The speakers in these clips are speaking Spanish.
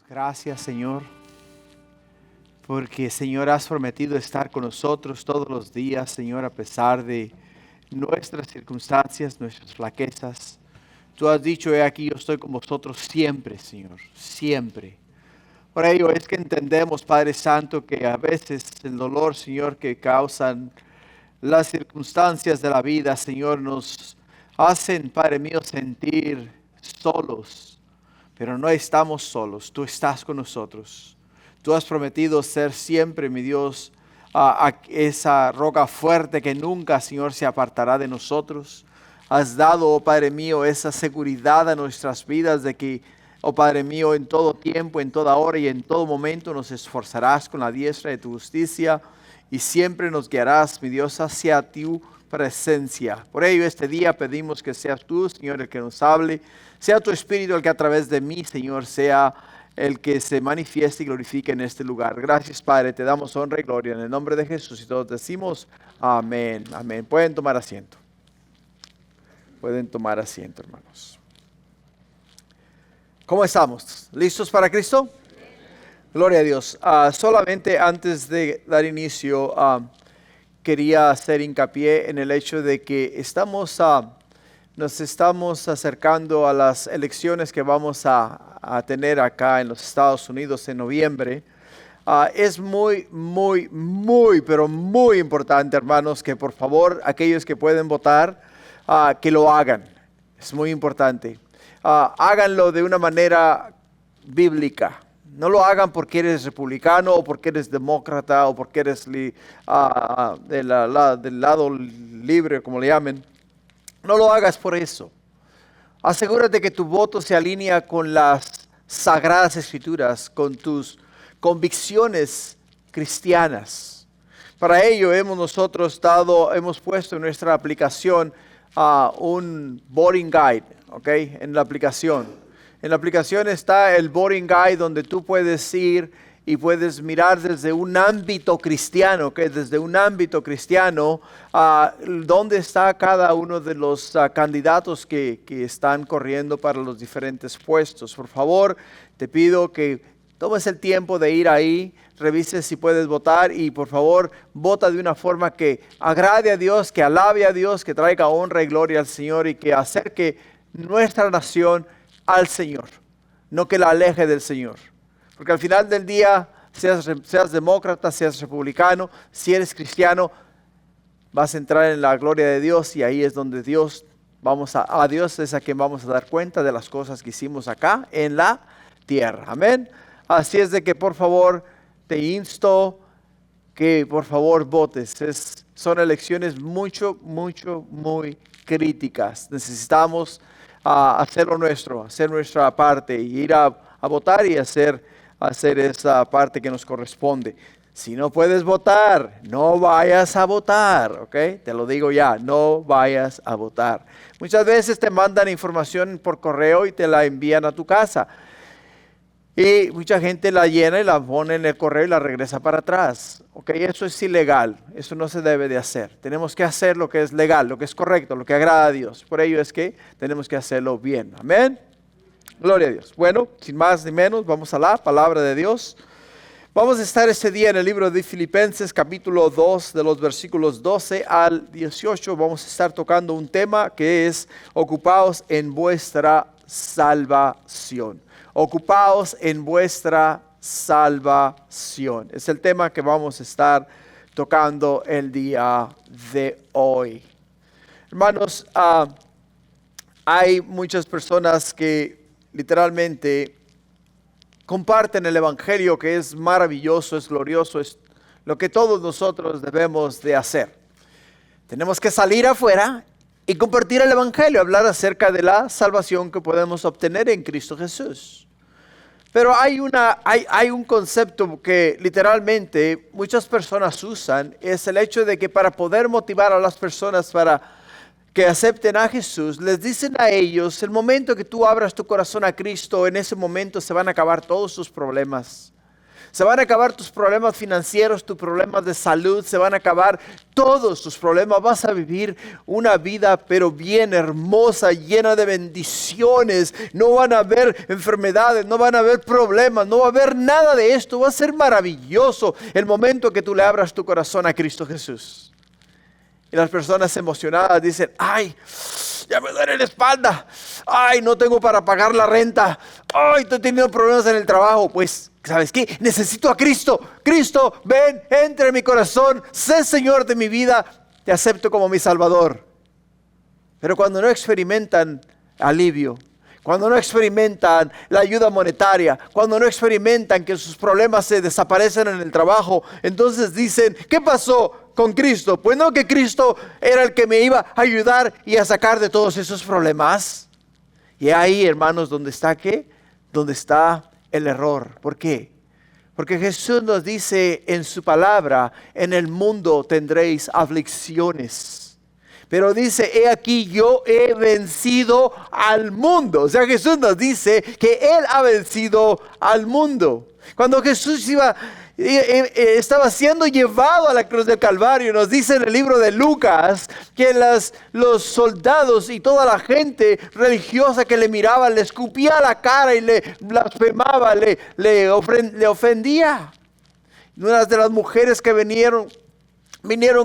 Gracias, Señor, porque, Señor, has prometido estar con nosotros todos los días, Señor, a pesar de nuestras circunstancias, nuestras flaquezas. Tú has dicho, he aquí, yo estoy con vosotros siempre, Señor, siempre. Por ello es que entendemos, Padre Santo, que a veces el dolor, Señor, que causan las circunstancias de la vida, Señor, nos hacen, Padre mío, sentir solos. Pero no estamos solos, tú estás con nosotros. Tú has prometido ser siempre, mi Dios, esa roca fuerte que nunca, Señor, se apartará de nosotros. Has dado, oh Padre mío, esa seguridad a nuestras vidas de que, oh Padre mío, en todo tiempo, en toda hora y en todo momento nos esforzarás con la diestra de tu justicia y siempre nos guiarás, mi Dios, hacia tu presencia. Por ello, este día pedimos que seas tú, Señor, el que nos hable. Sea tu Espíritu el que a través de mí, Señor, sea el que se manifieste y glorifique en este lugar. Gracias, Padre, te damos honra y gloria en el nombre de Jesús y todos decimos amén, amén. Pueden tomar asiento. Pueden tomar asiento, hermanos. ¿Cómo estamos? ¿Listos para Cristo? Gloria a Dios. Solamente antes de dar inicio, quería hacer hincapié en el hecho de que nos estamos acercando a las elecciones que vamos a tener acá en los Estados Unidos en noviembre. Es pero muy importante, hermanos, que por favor aquellos que pueden votar, que lo hagan. Es muy importante. Háganlo de una manera bíblica. No lo hagan porque eres republicano o porque eres demócrata o porque eres del lado libre, como le llamen. No lo hagas por eso. Asegúrate que tu voto se alinea con las sagradas escrituras, con tus convicciones cristianas. Para ello hemos puesto en nuestra aplicación un voting guide, ¿okay? En la aplicación. En la aplicación está el voting guide donde tú puedes ir y puedes mirar desde un ámbito cristiano, que desde un ámbito cristiano, dónde está cada uno de los candidatos que están corriendo para los diferentes puestos. Por favor, te pido que tomes el tiempo de ir ahí, revises si puedes votar y por favor, vota de una forma que agrade a Dios, que alabe a Dios, que traiga honra y gloria al Señor y que acerque nuestra nación al Señor, no que la aleje del Señor. Porque al final del día, seas demócrata, seas republicano, si eres cristiano, vas a entrar en la gloria de Dios y ahí es donde Dios es a quien vamos a dar cuenta de las cosas que hicimos acá en la tierra. Amén. Así es de que por favor te insto que por favor votes. Son elecciones muy críticas. Necesitamos hacer lo nuestro, hacer nuestra parte y ir a votar y hacer esa parte que nos corresponde. Si no puedes votar, no vayas a votar, ¿ok? Te lo digo ya, no vayas a votar. Muchas veces te mandan información por correo y te la envían a tu casa. Y mucha gente la llena y la pone en el correo y la regresa para atrás. ¿Ok? Eso es ilegal, eso no se debe de hacer. Tenemos que hacer lo que es legal, lo que es correcto, lo que agrada a Dios. Por ello es que tenemos que hacerlo bien. Amén. Gloria a Dios. Bueno, sin más ni menos, vamos a la palabra de Dios. Vamos a estar este día en el libro de Filipenses, capítulo 2, de los versículos 12 al 18. Vamos a estar tocando un tema que es ocupaos en vuestra salvación. Ocupaos en vuestra salvación. Es el tema que vamos a estar tocando el día de hoy. Hermanos, hay muchas personas que literalmente comparten el evangelio, que es maravilloso, es glorioso, es lo que todos nosotros debemos de hacer. Tenemos que salir afuera y compartir el evangelio, hablar acerca de la salvación que podemos obtener en Cristo Jesús. Pero hay un concepto que literalmente muchas personas usan, es el hecho de que para poder motivar a las personas para que acepten a Jesús, les dicen a ellos, el momento que tú abras tu corazón a Cristo, en ese momento se van a acabar todos tus problemas. Se van a acabar tus problemas financieros, tus problemas de salud, se van a acabar todos tus problemas. Vas a vivir una vida pero bien hermosa, llena de bendiciones. No van a haber enfermedades, no van a haber problemas, no va a haber nada de esto. Va a ser maravilloso el momento que tú le abras tu corazón a Cristo Jesús. Y las personas emocionadas dicen, ay, ya me duele la espalda. Ay, no tengo para pagar la renta. Ay, estoy teniendo problemas en el trabajo. Pues, ¿sabes qué? Necesito a Cristo. Cristo, ven, entra en mi corazón. Sé Señor de mi vida. Te acepto como mi Salvador. Pero cuando no experimentan alivio, cuando no experimentan la ayuda monetaria, cuando no experimentan que sus problemas se desaparecen en el trabajo, entonces dicen, ¿qué pasó con Cristo? Pues no, que Cristo era el que me iba a ayudar y a sacar de todos esos problemas. Y ahí, hermanos, ¿dónde está qué? ¿Dónde está el error? ¿Por qué? Porque Jesús nos dice en su palabra, en el mundo tendréis aflicciones. Pero dice, he aquí yo he vencido al mundo. O sea, Jesús nos dice que Él ha vencido al mundo. Cuando Jesús estaba siendo llevado a la cruz del Calvario, nos dice en el libro de Lucas que los soldados y toda la gente religiosa que le miraba le escupía la cara y le blasfemaba, le ofendía. Una de las mujeres que vinieron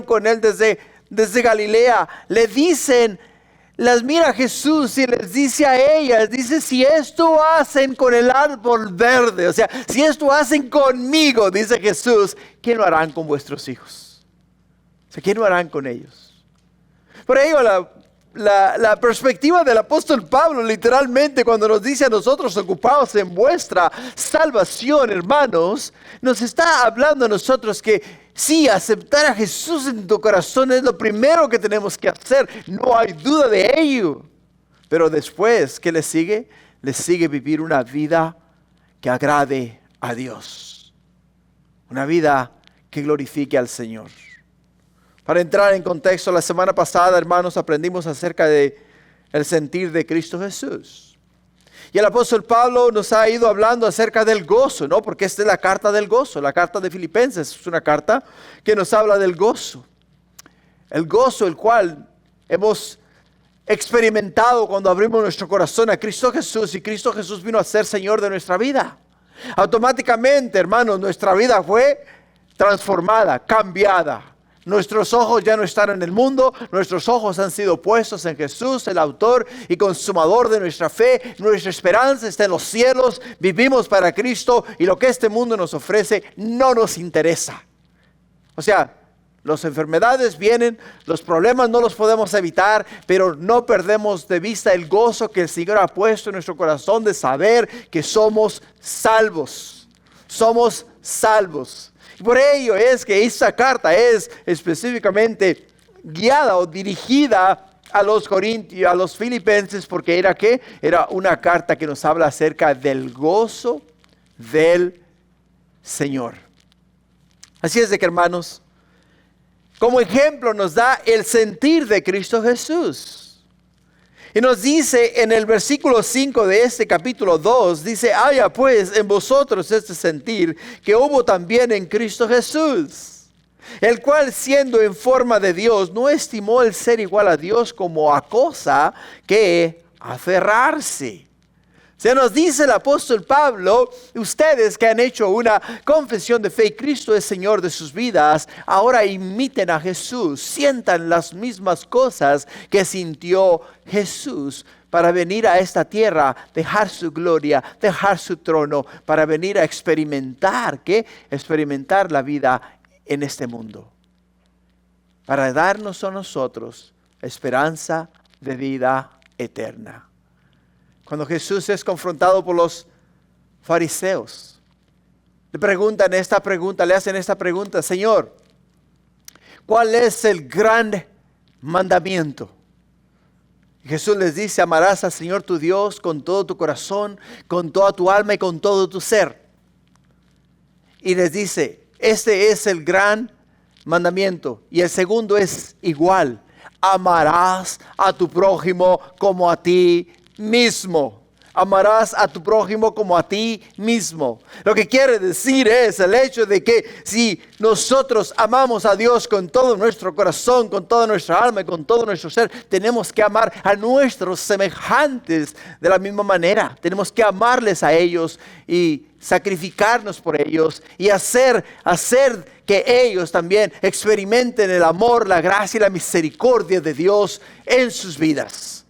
con Él desde Galilea, le dicen, las mira Jesús y les dice a ellas, dice, si esto hacen con el árbol verde, o sea, si esto hacen conmigo, dice Jesús, ¿quién lo harán con vuestros hijos? O sea, ¿quién lo harán con ellos? Por ello, la perspectiva del apóstol Pablo, literalmente, cuando nos dice a nosotros, ocupados en vuestra salvación, hermanos, nos está hablando a nosotros que sí, aceptar a Jesús en tu corazón es lo primero que tenemos que hacer. No hay duda de ello. Pero después, ¿qué le sigue? Le sigue vivir una vida que agrade a Dios. Una vida que glorifique al Señor. Para entrar en contexto, la semana pasada, hermanos, aprendimos acerca del sentir de Cristo Jesús. Y el apóstol Pablo nos ha ido hablando acerca del gozo, ¿no? Porque esta es la carta del gozo, la carta de Filipenses. Es una carta que nos habla del gozo. El gozo el cual hemos experimentado cuando abrimos nuestro corazón a Cristo Jesús. Y Cristo Jesús vino a ser Señor de nuestra vida. Automáticamente, hermanos, nuestra vida fue transformada, cambiada. Nuestros ojos ya no están en el mundo, nuestros ojos han sido puestos en Jesús, el autor y consumador de nuestra fe. Nuestra esperanza está en los cielos, vivimos para Cristo y lo que este mundo nos ofrece no nos interesa. O sea, las enfermedades vienen, los problemas no los podemos evitar, pero no perdemos de vista el gozo que el Señor ha puesto en nuestro corazón de saber que somos salvos. Somos salvos. Y por ello es que esta carta es específicamente guiada o dirigida a los corintios, a los filipenses, porque era ¿qué? Era una carta que nos habla acerca del gozo del Señor. Así es de que, hermanos, como ejemplo nos da el sentir de Cristo Jesús. Y nos dice en el versículo 5 de este capítulo 2, dice, haya pues en vosotros este sentir que hubo también en Cristo Jesús, el cual siendo en forma de Dios, no estimó el ser igual a Dios como a cosa que aferrarse. Se nos dice el apóstol Pablo, ustedes que han hecho una confesión de fe, Cristo es Señor de sus vidas, ahora imiten a Jesús, sientan las mismas cosas que sintió Jesús para venir a esta tierra, dejar su gloria, dejar su trono, para venir a experimentar, ¿qué? Experimentar la vida en este mundo, para darnos a nosotros esperanza de vida eterna. Cuando Jesús es confrontado por los fariseos, le hacen esta pregunta, Señor, ¿cuál es el gran mandamiento? Y Jesús les dice, amarás al Señor tu Dios con todo tu corazón, con toda tu alma y con todo tu ser. Y les dice, este es el gran mandamiento. Y el segundo es igual, amarás a tu prójimo como a ti mismo. Amarás a tu prójimo como a ti mismo. Lo que quiere decir es el hecho de que si nosotros amamos a Dios con todo nuestro corazón, con toda nuestra alma y con todo nuestro ser, tenemos que amar a nuestros semejantes de la misma manera. Tenemos que amarles a ellos y sacrificarnos por ellos y hacer que ellos también experimenten el amor, la gracia y la misericordia de Dios en sus vidas.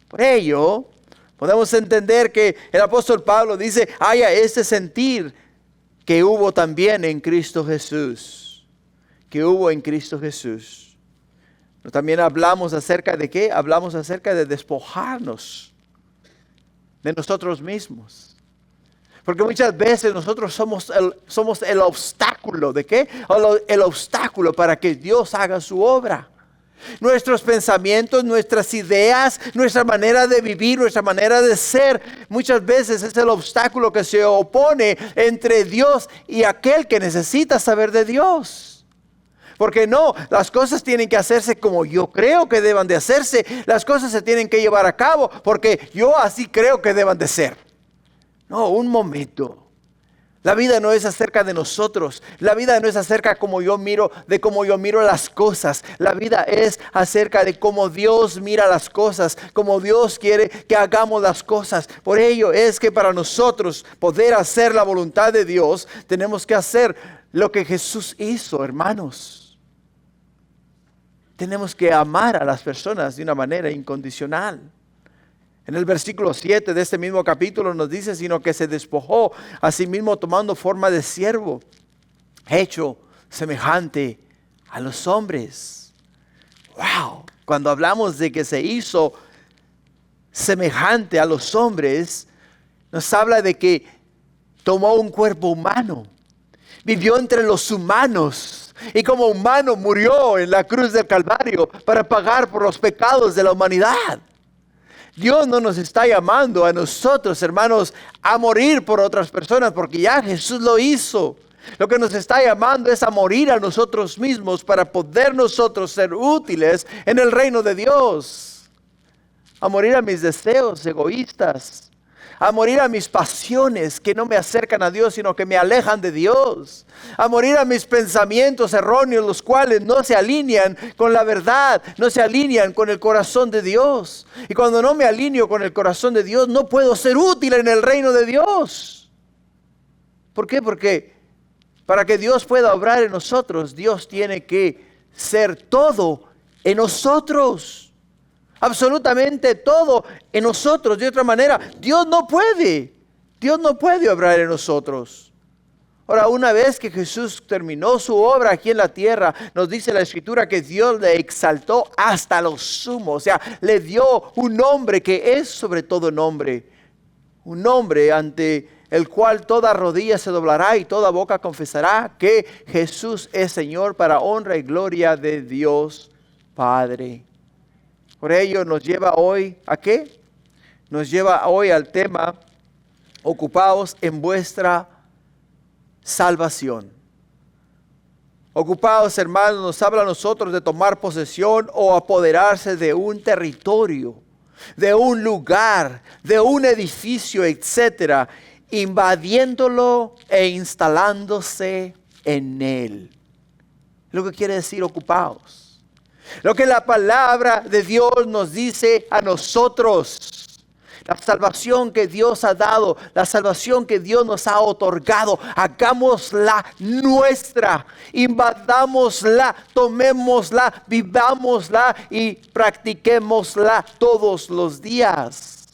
Por ello, podemos entender que el apóstol Pablo dice, haya este sentir que hubo también en Cristo Jesús. Que hubo en Cristo Jesús. Pero también hablamos acerca de ¿qué? Hablamos acerca de despojarnos de nosotros mismos. Porque muchas veces nosotros somos el obstáculo. ¿De qué? El obstáculo para que Dios haga su obra. Nuestros pensamientos, nuestras ideas, nuestra manera de vivir, nuestra manera de ser, muchas veces es el obstáculo que se opone entre Dios y aquel que necesita saber de Dios. Porque no, las cosas tienen que hacerse como yo creo que deban de hacerse. Las cosas se tienen que llevar a cabo porque yo así creo que deban de ser. No, un momento. La vida no es acerca de nosotros. La vida no es acerca de cómo yo miro las cosas. La vida es acerca de cómo Dios mira las cosas, cómo Dios quiere que hagamos las cosas. Por ello es que para nosotros poder hacer la voluntad de Dios, tenemos que hacer lo que Jesús hizo, hermanos. Tenemos que amar a las personas de una manera incondicional. En el versículo 7 de este mismo capítulo nos dice, sino que se despojó a sí mismo tomando forma de siervo, hecho semejante a los hombres. ¡Wow! Cuando hablamos de que se hizo semejante a los hombres, nos habla de que tomó un cuerpo humano, vivió entre los humanos y como humano murió en la cruz del Calvario para pagar por los pecados de la humanidad. Dios no nos está llamando a nosotros, hermanos, a morir por otras personas, porque ya Jesús lo hizo. Lo que nos está llamando es a morir a nosotros mismos para poder nosotros ser útiles en el reino de Dios. A morir a mis deseos egoístas, a morir a mis pasiones que no me acercan a Dios, sino que me alejan de Dios. A morir a mis pensamientos erróneos, los cuales no se alinean con la verdad, no se alinean con el corazón de Dios. Y cuando no me alineo con el corazón de Dios, no puedo ser útil en el reino de Dios. ¿Por qué? Porque para que Dios pueda obrar en nosotros, Dios tiene que ser todo en nosotros. Absolutamente todo en nosotros. De otra manera, Dios no puede obrar en nosotros. Ahora, una vez que Jesús terminó su obra aquí en la tierra, nos dice la Escritura que Dios le exaltó hasta lo sumo. O sea, le dio un nombre que es sobre todo nombre. Un nombre ante el cual toda rodilla se doblará y toda boca confesará que Jesús es Señor, para honra y gloria de Dios Padre. Por ello nos lleva hoy ¿a qué? Nos lleva hoy al tema, ocupaos en vuestra salvación. Ocupaos, hermanos, nos habla a nosotros de tomar posesión o apoderarse de un territorio, de un lugar, de un edificio, etcétera, invadiéndolo e instalándose en él. Lo que quiere decir ocupaos. Lo que la palabra de Dios nos dice a nosotros, la salvación que Dios ha dado, la salvación que Dios nos ha otorgado, hagámosla nuestra, invadámosla, tomémosla, vivámosla y practiquémosla todos los días,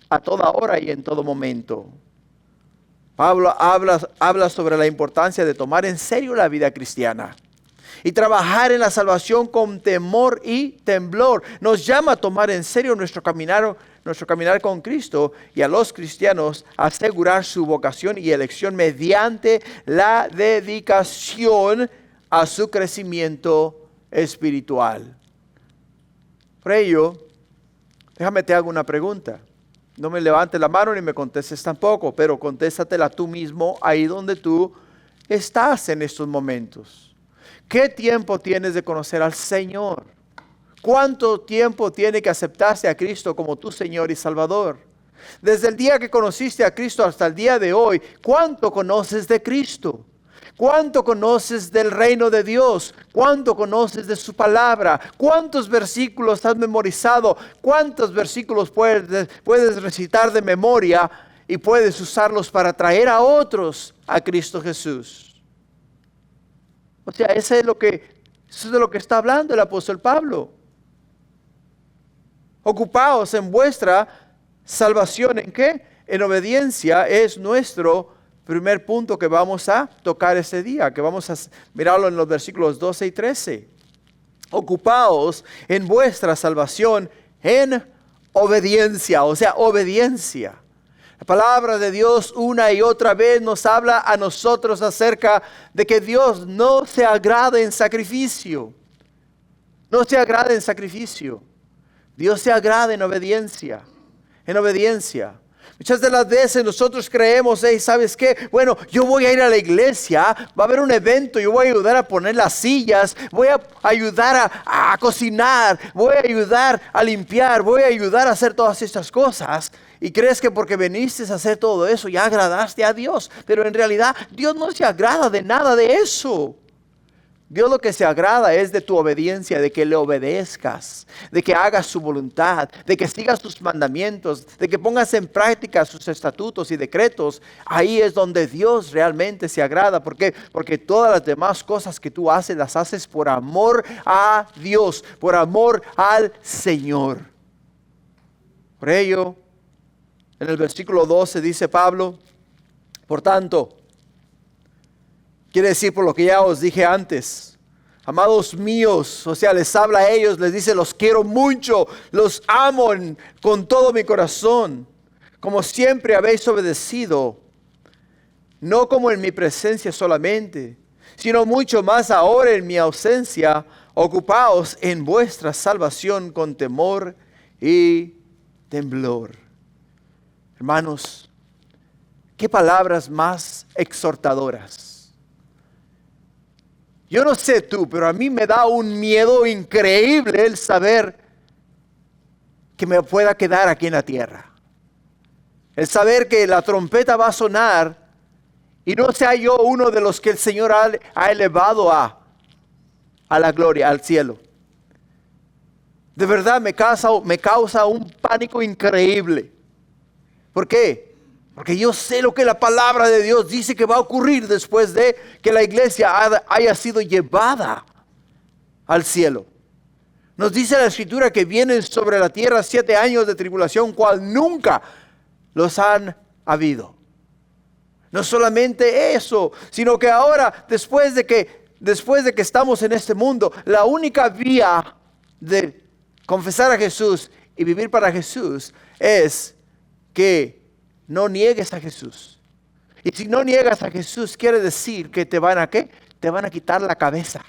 a toda hora y en todo momento. Pablo habla sobre la importancia de tomar en serio la vida cristiana y trabajar en la salvación con temor y temblor. Nos llama a tomar en serio nuestro caminar con Cristo y a los cristianos a asegurar su vocación y elección mediante la dedicación a su crecimiento espiritual. Por ello, déjame te hago una pregunta. No me levantes la mano ni me contestes tampoco, pero contéstatela tú mismo ahí donde tú estás en estos momentos. ¿Qué tiempo tienes de conocer al Señor? ¿Cuánto tiempo tiene que aceptarse a Cristo como tu Señor y Salvador? Desde el día que conociste a Cristo hasta el día de hoy, ¿cuánto conoces de Cristo? ¿Cuánto conoces del reino de Dios? ¿Cuánto conoces de su palabra? ¿Cuántos versículos has memorizado? ¿Cuántos versículos puedes recitar de memoria y puedes usarlos para traer a otros a Cristo Jesús? O sea, eso es de lo que está hablando el apóstol Pablo. Ocupaos en vuestra salvación. ¿En qué? En obediencia es nuestro primer punto que vamos a tocar ese día, que vamos a mirarlo en los versículos 12 y 13. Ocupaos en vuestra salvación en obediencia, o sea, obediencia. La palabra de Dios una y otra vez nos habla a nosotros acerca de que Dios no se agrada en sacrificio. No se agrada en sacrificio. Dios se agrada en obediencia. En obediencia. Muchas de las veces nosotros creemos, ¿sabes qué? Bueno, yo voy a ir a la iglesia, va a haber un evento, yo voy a ayudar a poner las sillas, voy a ayudar a cocinar, voy a ayudar a limpiar, voy a ayudar a hacer todas estas cosas. Y crees que porque viniste a hacer todo eso ya agradaste a Dios, pero en realidad Dios no se agrada de nada de eso. Dios lo que se agrada es de tu obediencia, de que le obedezcas, de que hagas su voluntad, de que sigas sus mandamientos, de que pongas en práctica sus estatutos y decretos. Ahí es donde Dios realmente se agrada. ¿Por qué? Porque todas las demás cosas que tú haces, las haces por amor a Dios, por amor al Señor. Por ello, en el versículo 12 dice Pablo, por tanto, quiere decir por lo que ya os dije antes, amados míos, o sea, les habla a ellos, les dice, los quiero mucho, los amo con todo mi corazón, como siempre habéis obedecido, no como en mi presencia solamente, sino mucho más ahora en mi ausencia, ocupaos en vuestra salvación con temor y temblor. Hermanos, qué palabras más exhortadoras. Yo no sé tú, pero a mí me da un miedo increíble el saber que me pueda quedar aquí en la tierra. El saber que la trompeta va a sonar y no sea yo uno de los que el Señor ha elevado a la gloria, al cielo. De verdad me causa un pánico increíble. ¿Por qué? Porque yo sé lo que la palabra de Dios dice que va a ocurrir después de que la iglesia haya sido llevada al cielo. Nos dice la Escritura que vienen sobre la tierra 7 años de tribulación, cual nunca los han habido. No solamente eso, sino que ahora, después de que estamos en este mundo, la única vía de confesar a Jesús y vivir para Jesús es que no niegues a Jesús. Y si no niegas a Jesús, quiere decir que te van a ¿qué? Te van a quitar la cabeza.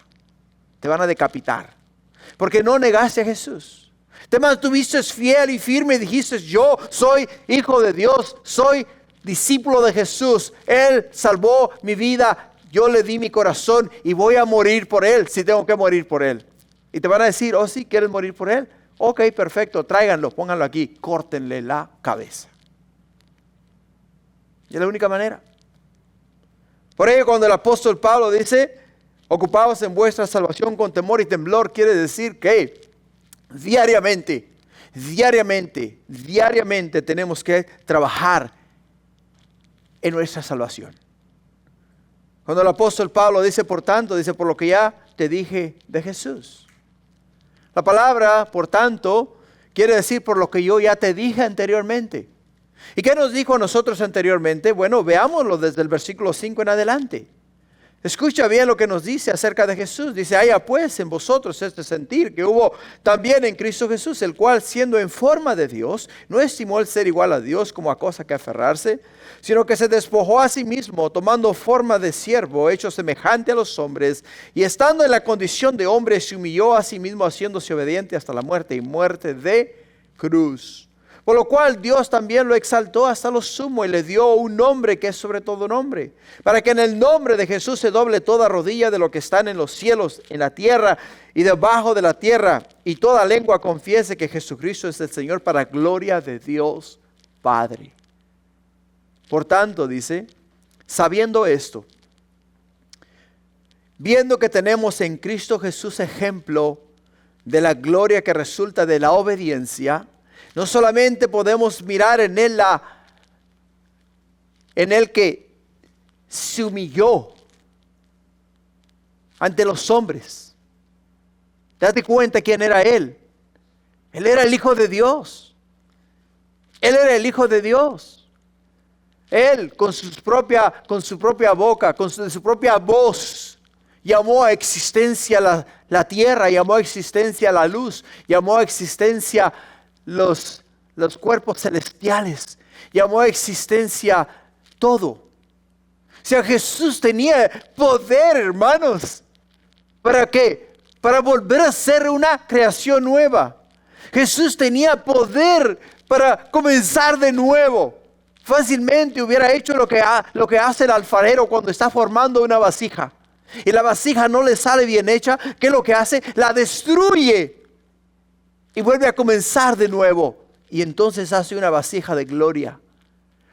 Te van a decapitar. Porque no negaste a Jesús. Te mantuviste fiel y firme y dijiste, yo soy hijo de Dios, soy discípulo de Jesús. Él salvó mi vida, yo le di mi corazón y voy a morir por Él si tengo que morir por Él. Y te van a decir, oh sí, ¿quieres morir por Él? Ok, perfecto, tráiganlo, pónganlo aquí, córtenle la cabeza. Y es la única manera. Por ello, cuando el apóstol Pablo dice, ocupaos en vuestra salvación con temor y temblor, quiere decir que diariamente tenemos que trabajar en nuestra salvación. Cuando el apóstol Pablo dice, por tanto, dice, por lo que ya te dije de Jesús. La palabra, por tanto, quiere decir por lo que yo ya te dije anteriormente. ¿Y qué nos dijo a nosotros anteriormente? Bueno, veámoslo desde el versículo 5 en adelante. Escucha bien lo que nos dice acerca de Jesús. Dice, haya pues en vosotros este sentir que hubo también en Cristo Jesús, el cual siendo en forma de Dios, no estimó el ser igual a Dios como a cosa que aferrarse, sino que se despojó a sí mismo, tomando forma de siervo, hecho semejante a los hombres, y estando en la condición de hombre, se humilló a sí mismo, haciéndose obediente hasta la muerte y muerte de cruz. Por lo cual Dios también lo exaltó hasta lo sumo y le dio un nombre que es sobre todo nombre, para que en el nombre de Jesús se doble toda rodilla de lo que están en los cielos, en la tierra y debajo de la tierra, y toda lengua confiese que Jesucristo es el Señor, para gloria de Dios Padre. Por tanto, dice, sabiendo esto, viendo que tenemos en Cristo Jesús ejemplo de la gloria que resulta de la obediencia, no solamente podemos mirar en Él que se humilló ante los hombres. Date cuenta quién era Él. Él era el Hijo de Dios. Él era el Hijo de Dios. Él con su propia boca, con su propia voz, llamó a existencia la tierra, llamó a existencia la luz, llamó a existencia los cuerpos celestiales, llamó a existencia todo. O sea, Jesús tenía poder, hermanos. ¿Para qué? Para volver a ser una creación nueva. Jesús tenía poder para comenzar de nuevo. Fácilmente hubiera hecho lo que hace el alfarero cuando está formando una vasija. Y la vasija no le sale bien hecha. ¿Qué es lo que hace? La destruye. Y vuelve a comenzar de nuevo. Y entonces hace una vasija de gloria.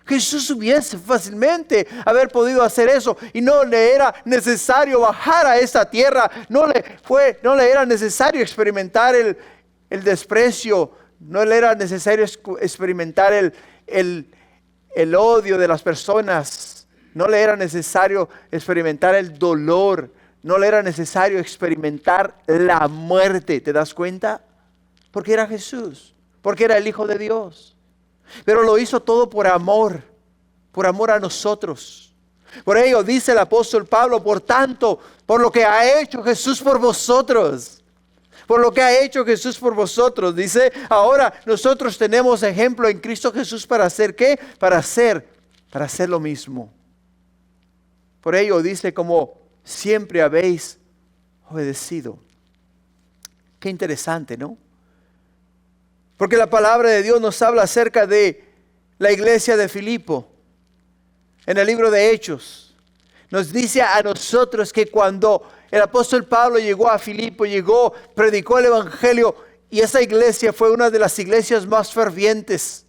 Jesús hubiese fácilmente haber podido hacer eso. Y no le era necesario bajar a esta tierra. No le era necesario experimentar el desprecio. No le era necesario experimentar el odio de las personas. No le era necesario experimentar el dolor. No le era necesario experimentar la muerte. ¿Te das cuenta? Porque era Jesús. Porque era el Hijo de Dios. Pero lo hizo todo por amor a nosotros. Por ello dice el apóstol Pablo, por tanto, por lo que ha hecho Jesús por vosotros. Por lo que ha hecho Jesús por vosotros. Dice, ahora nosotros tenemos ejemplo en Cristo Jesús para hacer ¿qué? Para hacer lo mismo. Por ello dice, como siempre habéis obedecido. Qué interesante, ¿no? Porque la palabra de Dios nos habla acerca de la iglesia de Filipo. En el libro de Hechos. Nos dice a nosotros que cuando el apóstol Pablo llegó a Filipo, predicó el evangelio. Y esa iglesia fue una de las iglesias más fervientes.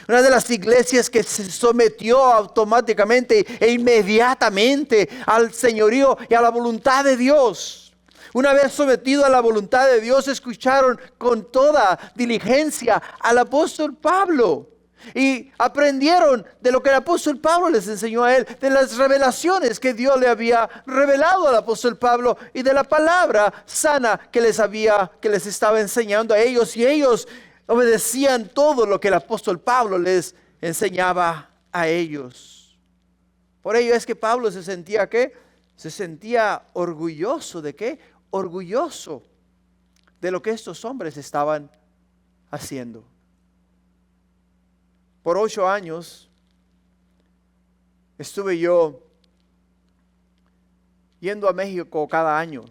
Una de las iglesias que se sometió automáticamente e inmediatamente al señorío y a la voluntad de Dios. Una vez sometido a la voluntad de Dios, escucharon con toda diligencia al apóstol Pablo. Y aprendieron de lo que el apóstol Pablo les enseñó a él, de las revelaciones que Dios le había revelado al apóstol Pablo y de la palabra sana que les estaba enseñando a ellos. Y ellos obedecían todo lo que el apóstol Pablo les enseñaba a ellos. Por ello es que Pablo se sentía ¿qué? Se sentía orgulloso de ¿qué? Orgulloso de lo que estos hombres estaban haciendo. Por 8 años estuve yo yendo a México cada año.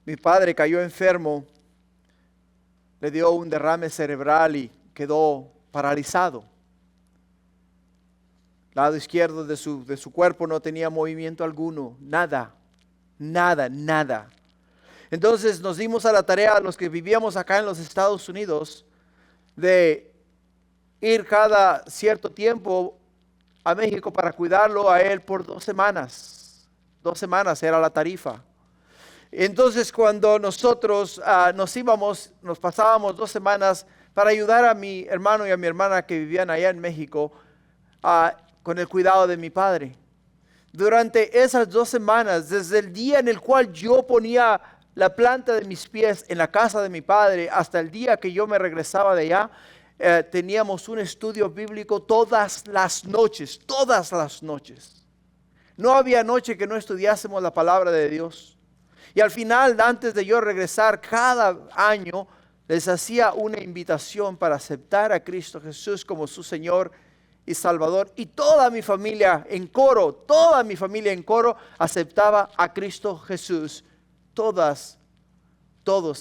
Mi padre cayó enfermo, le dio un derrame cerebral y quedó paralizado. Lado izquierdo de su cuerpo no tenía movimiento alguno, nada. Entonces nos dimos a la tarea, los que vivíamos acá en los Estados Unidos, de ir cada cierto tiempo a México para cuidarlo a él por 2 semanas. 2 semanas era la tarifa. Entonces cuando nosotros nos pasábamos 2 semanas para ayudar a mi hermano y a mi hermana que vivían allá en México con el cuidado de mi padre. Durante esas 2 semanas, desde el día en el cual yo ponía la planta de mis pies en la casa de mi padre hasta el día que yo me regresaba de allá, teníamos un estudio bíblico todas las noches. No había noche que no estudiásemos la palabra de Dios. Y al final, antes de yo regresar, cada año les hacía una invitación para aceptar a Cristo Jesús como su Señor y Salvador. Y toda mi familia en coro aceptaba a Cristo Jesús. Todos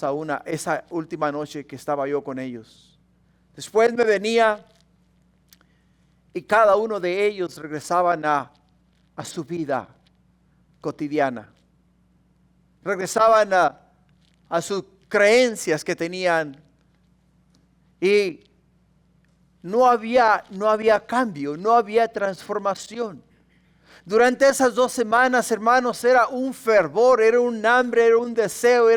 a esa última noche que estaba yo con ellos. Después me venía y cada uno de ellos regresaban a su vida cotidiana. Regresaban a sus creencias que tenían. Y no había cambio, no había transformación. Durante esas 2 semanas, hermanos, era un fervor, era un hambre, era un deseo,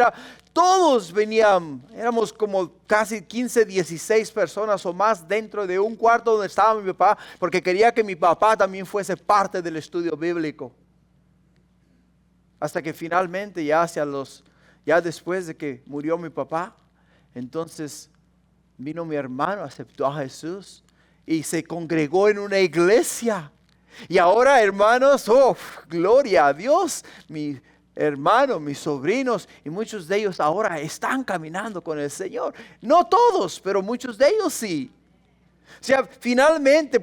todos venían, éramos como casi 15, 16 personas o más dentro de un cuarto donde estaba mi papá, porque quería que mi papá también fuese parte del estudio bíblico. Hasta que finalmente ya después de que murió mi papá, entonces vino mi hermano, aceptó a Jesús y se congregó en una iglesia. Y ahora, hermanos, gloria a Dios, mi hermano, mis sobrinos y muchos de ellos ahora están caminando con el Señor. No todos, pero muchos de ellos sí. O sea, finalmente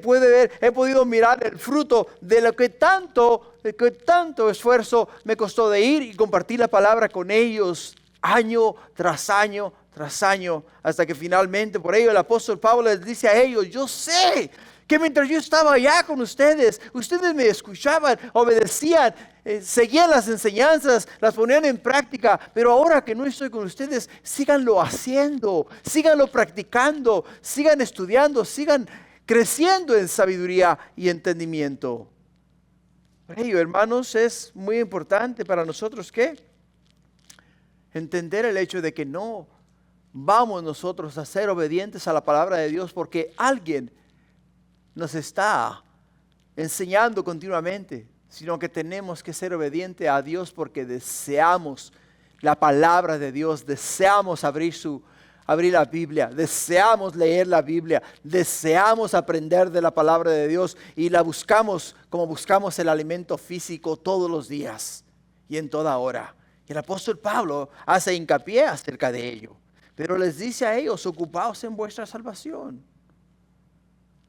he podido mirar el fruto de lo que tanto esfuerzo me costó de ir y compartir la palabra con ellos año tras año tras año, hasta que finalmente, por ello el apóstol Pablo les dice a ellos: yo sé que mientras yo estaba allá con ustedes me escuchaban, obedecían, seguían las enseñanzas, las ponían en práctica, pero ahora que no estoy con ustedes, síganlo haciendo, síganlo practicando, sigan estudiando, sigan creciendo en sabiduría y entendimiento. Por ello, hermanos, es muy importante para nosotros que entender el hecho de que no vamos nosotros a ser obedientes a la palabra de Dios porque alguien nos está enseñando continuamente, sino que tenemos que ser obedientes a Dios porque deseamos la palabra de Dios, deseamos abrir la Biblia, deseamos leer la Biblia, deseamos aprender de la palabra de Dios y la buscamos como buscamos el alimento físico todos los días y en toda hora. Y el apóstol Pablo hace hincapié acerca de ello, pero les dice a ellos: ocupaos en vuestra salvación.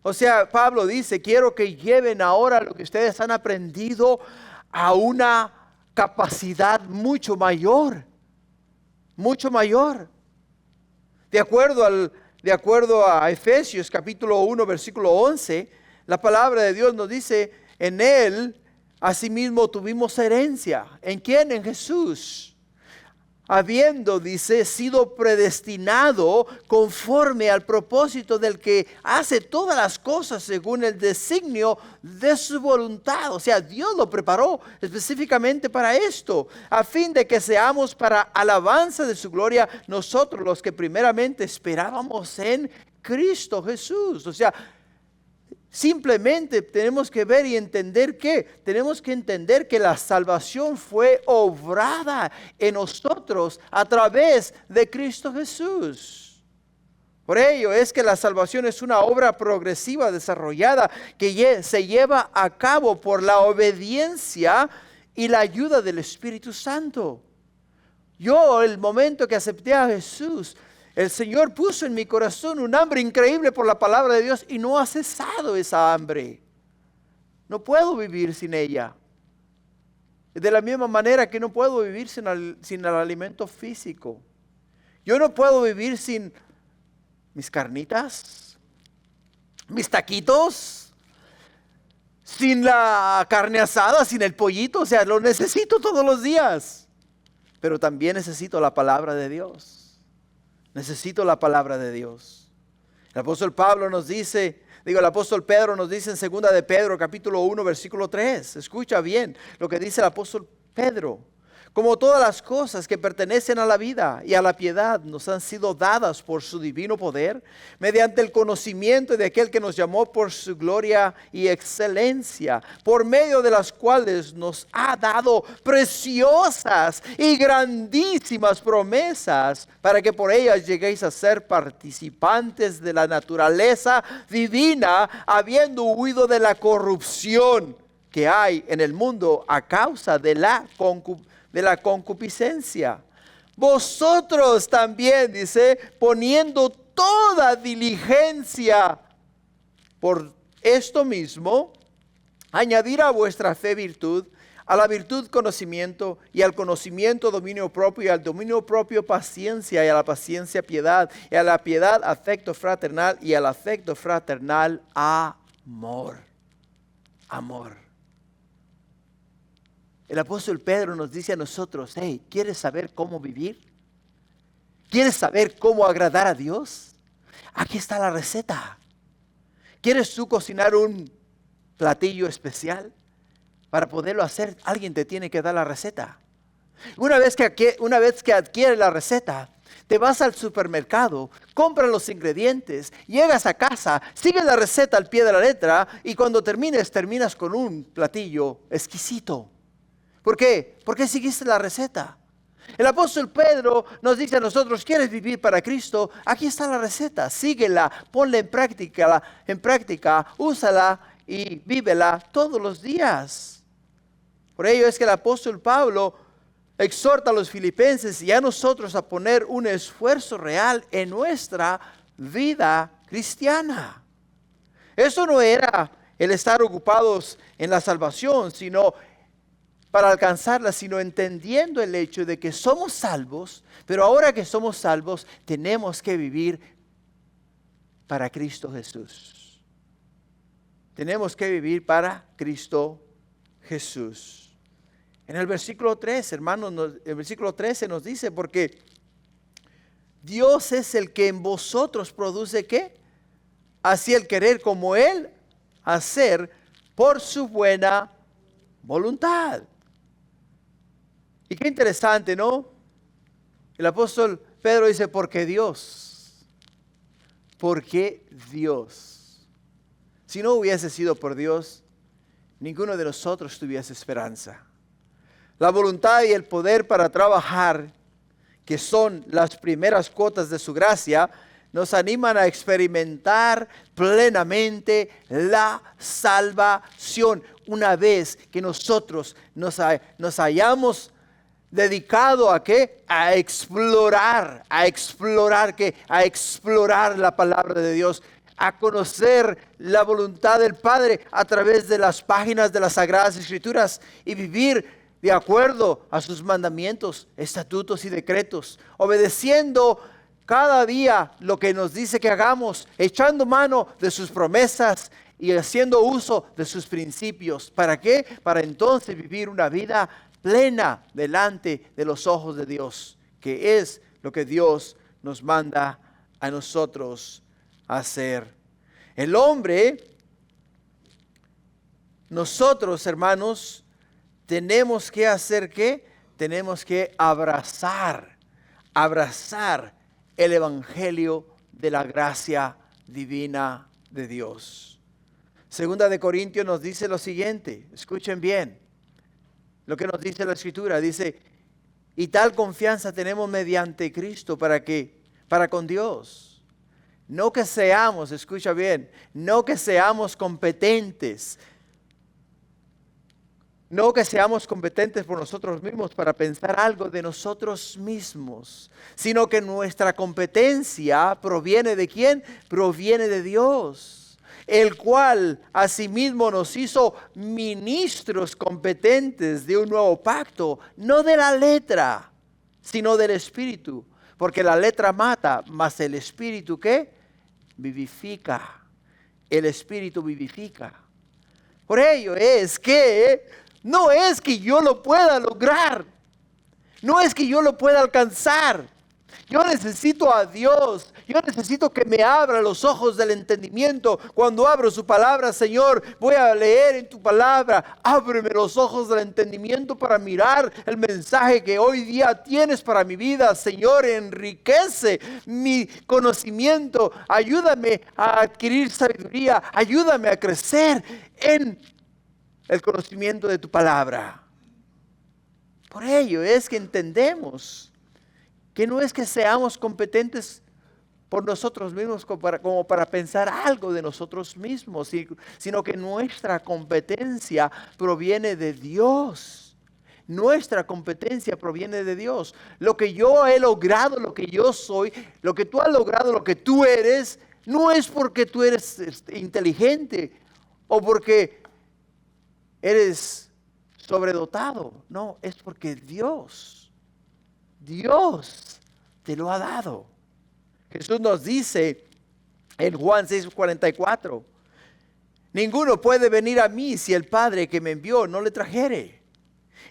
O sea, Pablo dice: quiero que lleven ahora lo que ustedes han aprendido a una capacidad mucho mayor. Mucho mayor. De acuerdo a Efesios capítulo 1, versículo 11, la palabra de Dios nos dice: en Él asimismo tuvimos herencia. ¿En quién? En Jesús. Habiendo, dice, sido predestinado conforme al propósito del que hace todas las cosas según el designio de su voluntad. O sea, Dios lo preparó específicamente para esto, a fin de que seamos para alabanza de su gloria nosotros los que primeramente esperábamos en Cristo Jesús. O sea, simplemente tenemos que ver y entender tenemos que entender que la salvación fue obrada en nosotros a través de Cristo Jesús. Por ello es que la salvación es una obra progresiva desarrollada que se lleva a cabo por la obediencia y la ayuda del Espíritu Santo. Yo, el momento que acepté a Jesús, el Señor puso en mi corazón un hambre increíble por la palabra de Dios y no ha cesado esa hambre. No puedo vivir sin ella. De la misma manera que no puedo vivir sin el alimento físico. Yo no puedo vivir sin mis carnitas, mis taquitos, sin la carne asada, sin el pollito. O sea, lo necesito todos los días. Pero también necesito la palabra de Dios. Necesito la palabra de Dios. El apóstol Pedro nos dice en 2 de Pedro capítulo 1 versículo 3. Escucha bien lo que dice el apóstol Pedro. Como todas las cosas que pertenecen a la vida y a la piedad nos han sido dadas por su divino poder, mediante el conocimiento de aquel que nos llamó por su gloria y excelencia, por medio de las cuales nos ha dado preciosas y grandísimas promesas, para que por ellas lleguéis a ser participantes de la naturaleza divina, habiendo huido de la corrupción que hay en el mundo a causa de la concupiscencia. Vosotros también, dice, poniendo toda diligencia por esto mismo, añadir a vuestra fe virtud, a la virtud conocimiento, y al conocimiento dominio propio, y al dominio propio paciencia, y a la paciencia piedad, y a la piedad afecto fraternal, y al afecto fraternal amor. Amor. El apóstol Pedro nos dice a nosotros: hey, ¿quieres saber cómo vivir? ¿Quieres saber cómo agradar a Dios? Aquí está la receta. ¿Quieres tú cocinar un platillo especial? Para poderlo hacer, alguien te tiene que dar la receta. Una vez que adquieres la receta, te vas al supermercado, compras los ingredientes, llegas a casa, sigues la receta al pie de la letra y cuando terminas con un platillo exquisito. ¿Por qué? Porque seguiste la receta. El apóstol Pedro nos dice a nosotros, ¿quieres vivir para Cristo? Aquí está la receta, síguela, ponla en práctica, úsala y vívela todos los días. Por ello es que el apóstol Pablo exhorta a los filipenses y a nosotros a poner un esfuerzo real en nuestra vida cristiana. Eso no era el estar ocupados en la salvación, sino para alcanzarla, sino entendiendo el hecho de que somos salvos, pero ahora que somos salvos, tenemos que vivir para Cristo Jesús. Tenemos que vivir para Cristo Jesús. En el versículo 3, hermanos, el versículo 13 nos dice, porque Dios es el que en vosotros produce, ¿qué? Así el querer como Él hacer por su buena voluntad. Y qué interesante, ¿no? El apóstol Pedro dice, porque Dios. Si no hubiese sido por Dios, ninguno de nosotros tuviese esperanza. La voluntad y el poder para trabajar, que son las primeras cuotas de su gracia, nos animan a experimentar plenamente la salvación. Una vez que nosotros nos hayamos dedicado a ¿qué? A explorar la palabra de Dios, a conocer la voluntad del Padre a través de las páginas de las Sagradas Escrituras y vivir de acuerdo a sus mandamientos, estatutos y decretos, obedeciendo cada día lo que nos dice que hagamos, echando mano de sus promesas y haciendo uso de sus principios. ¿Para qué? Para entonces vivir una vida plena delante de los ojos de Dios, que es lo que Dios nos manda a nosotros hacer. El hombre, nosotros, hermanos, tenemos que hacer ¿qué? Tenemos que abrazar el evangelio de la gracia divina de Dios. Segunda de Corintios nos dice lo siguiente, escuchen bien lo que nos dice la Escritura, dice, y tal confianza tenemos mediante Cristo para con Dios. No que seamos, escucha bien, no que seamos competentes, no que seamos competentes por nosotros mismos para pensar algo de nosotros mismos, sino que nuestra competencia proviene ¿de quién? Proviene de Dios, el cual asimismo nos hizo ministros competentes de un nuevo pacto, no de la letra, sino del Espíritu, porque la letra mata, mas el Espíritu ¿qué? Vivifica. El Espíritu vivifica. Por ello es que no es que yo lo pueda lograr, no es que yo lo pueda alcanzar. Yo necesito a Dios, yo necesito que me abra los ojos del entendimiento. Cuando abro su palabra, Señor, voy a leer en tu palabra. Ábreme los ojos del entendimiento para mirar el mensaje que hoy día tienes para mi vida. Señor, enriquece mi conocimiento. Ayúdame a adquirir sabiduría. Ayúdame a crecer en el conocimiento de tu palabra. Por ello es que entendemos que no es que seamos competentes por nosotros mismos como para pensar algo de nosotros mismos, sino que nuestra competencia proviene de Dios. Nuestra competencia proviene de Dios. Lo que yo he logrado, lo que yo soy, lo que tú has logrado, lo que tú eres, no es porque tú eres inteligente o porque eres sobredotado. No, es porque Dios te lo ha dado. Jesús nos dice en Juan 6:44, ninguno puede venir a mí si el Padre que me envió no le trajere.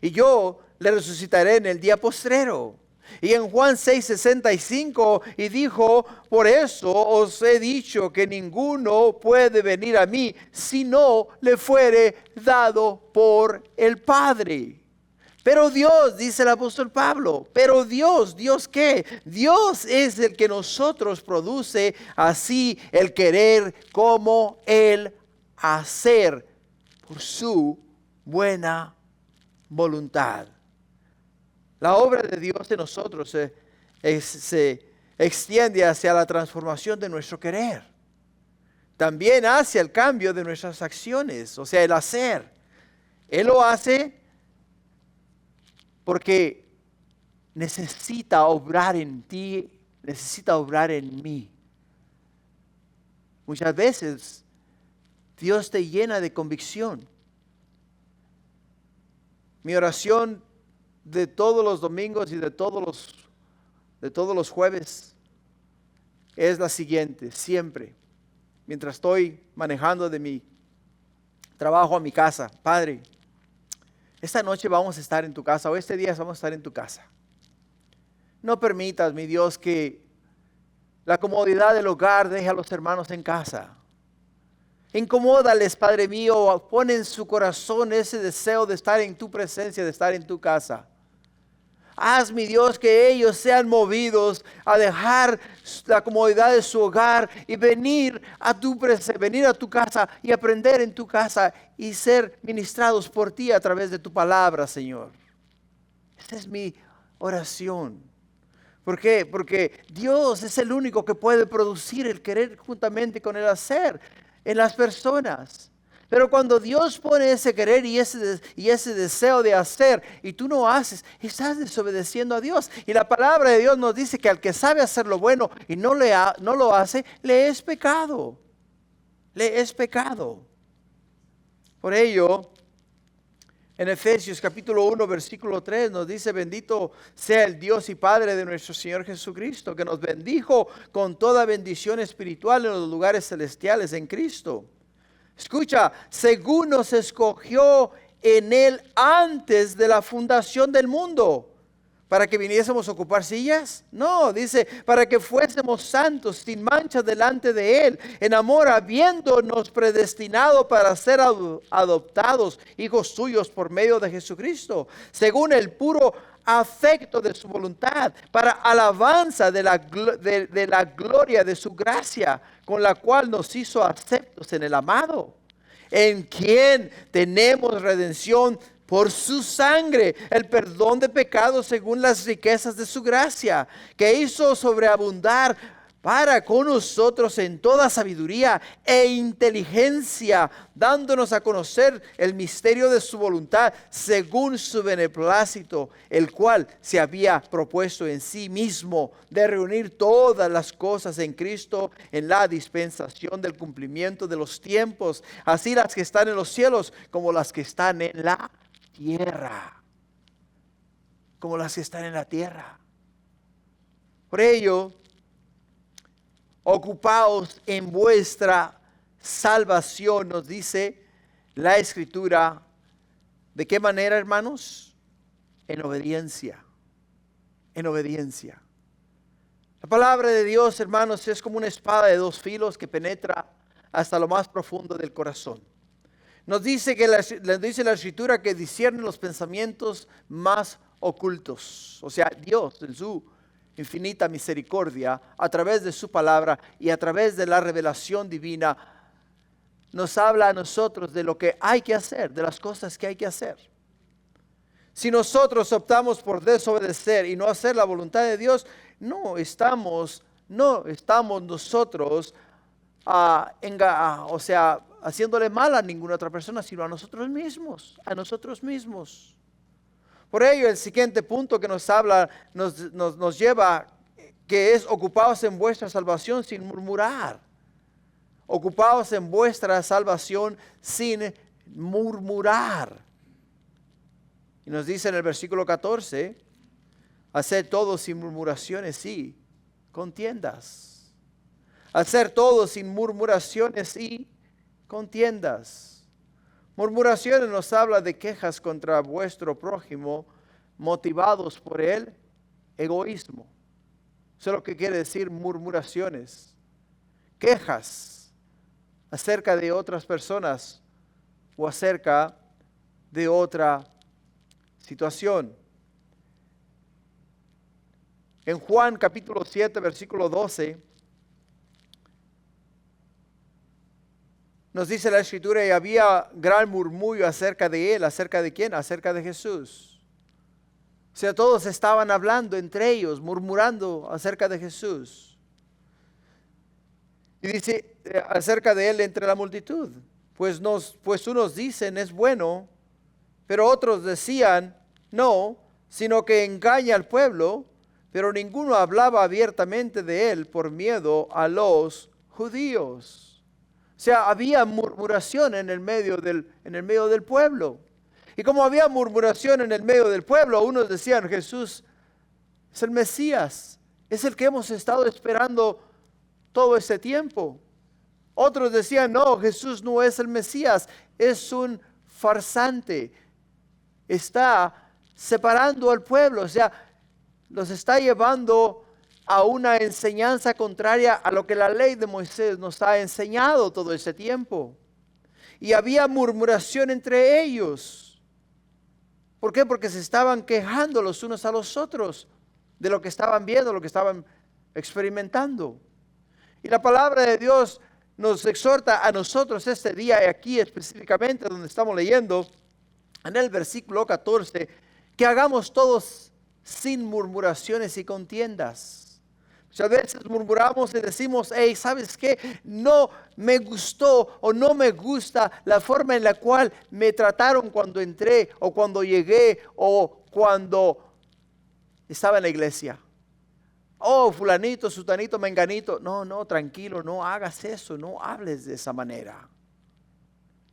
Y yo le resucitaré en el día postrero. Y en Juan 6:65, y dijo, por eso os he dicho que ninguno puede venir a mí si no le fuere dado por el Padre. Pero Dios, dice el apóstol Pablo, pero Dios, ¿Dios qué? Dios es el que nosotros produce así el querer como el hacer por su buena voluntad. La obra de Dios en nosotros se extiende hacia la transformación de nuestro querer. También hacia el cambio de nuestras acciones, o sea, el hacer. Él lo hace porque necesita obrar en ti, necesita obrar en mí. Muchas veces Dios te llena de convicción. Mi oración de todos los domingos y de todos los jueves es la siguiente, siempre, mientras estoy manejando de mi trabajo a mi casa: Padre, esta noche vamos a estar en tu casa, o este día vamos a estar en tu casa. No permitas, mi Dios, que la comodidad del hogar deje a los hermanos en casa. Incomódales, Padre mío, pon en su corazón ese deseo de estar en tu presencia, de estar en tu casa. Haz, mi Dios, que ellos sean movidos a dejar la comodidad de su hogar y venir a tu casa y aprender en tu casa y ser ministrados por ti a través de tu palabra, Señor. Esta es mi oración. ¿Por qué? Porque Dios es el único que puede producir el querer juntamente con el hacer en las personas. Pero cuando Dios pone ese querer y ese deseo de hacer y tú no haces, estás desobedeciendo a Dios. Y la palabra de Dios nos dice que al que sabe hacer lo bueno y no lo hace, le es pecado. Le es pecado. Por ello, en Efesios capítulo 1, versículo 3 nos dice: bendito sea el Dios y Padre de nuestro Señor Jesucristo, que nos bendijo con toda bendición espiritual en los lugares celestiales en Cristo. Escucha, según nos escogió en Él antes de la fundación del mundo. ¿Para que viniésemos a ocupar sillas? No, dice, para que fuésemos santos, sin mancha delante de Él, en amor, habiéndonos predestinado para ser adoptados, hijos suyos por medio de Jesucristo, según el puro afecto de su voluntad, para alabanza de la gloria de su gracia, con la cual nos hizo aceptos en el amado, en quien tenemos redención por su sangre, el perdón de pecados según las riquezas de su gracia, que hizo sobreabundar para con nosotros en toda sabiduría e inteligencia, dándonos a conocer el misterio de su voluntad, según su beneplácito, el cual se había propuesto en sí mismo de reunir todas las cosas en Cristo, en la dispensación del cumplimiento de los tiempos, así las que están en los cielos como las que están en la tierra. Como las que están en la tierra. Por ello, ocupaos en vuestra salvación, nos dice la Escritura. ¿De qué manera, hermanos? En obediencia. En obediencia. La palabra de Dios, hermanos, es como una espada de dos filos que penetra hasta lo más profundo del corazón. Nos dice la Escritura que discierne los pensamientos más ocultos. O sea, Dios en su infinita misericordia, a través de su palabra y a través de la revelación divina, nos habla a nosotros de lo que hay que hacer, de las cosas que hay que hacer. Si nosotros optamos por desobedecer y no hacer la voluntad de Dios, no estamos nosotros haciéndole mal a ninguna otra persona, sino a nosotros mismos, Por ello, el siguiente punto que nos habla, nos lleva, que es: ocupaos en vuestra salvación sin murmurar. Ocupaos en vuestra salvación sin murmurar. Y nos dice en el versículo 14: haced todo sin murmuraciones y contiendas. Hacer todo sin murmuraciones y contiendas. Murmuraciones nos habla de quejas contra vuestro prójimo, motivados por el egoísmo. Eso es lo que quiere decir murmuraciones, quejas acerca de otras personas o acerca de otra situación. En Juan capítulo 7, versículo 12, nos dice la Escritura, y había gran murmullo acerca de él. ¿Acerca de quién? Acerca de Jesús. O sea, todos estaban hablando entre ellos, murmurando acerca de Jesús. Y dice acerca de él entre la multitud. Pues unos dicen es bueno, pero otros decían no, sino que engaña al pueblo. Pero ninguno hablaba abiertamente de él por miedo a los judíos. O sea, había murmuración en el medio del pueblo. Y como había murmuración en el medio del pueblo, unos decían, Jesús es el Mesías, es el que hemos estado esperando todo este tiempo. Otros decían, no, Jesús no es el Mesías, es un farsante. Está separando al pueblo, o sea, los está llevando a una enseñanza contraria a lo que la ley de Moisés nos ha enseñado todo ese tiempo. Y había murmuración entre ellos. ¿Por qué? Porque se estaban quejando los unos a los otros de lo que estaban viendo, lo que estaban experimentando. Y la palabra de Dios nos exhorta a nosotros este día, y aquí específicamente donde estamos leyendo, en el versículo 14, que hagamos todos sin murmuraciones y contiendas. Muchas veces murmuramos y decimos, hey, ¿sabes qué? No me gustó o no me gusta la forma en la cual me trataron cuando entré o cuando llegué o cuando estaba en la iglesia. Oh, fulanito, sutanito, menganito. No, tranquilo, no hagas eso, no hables de esa manera.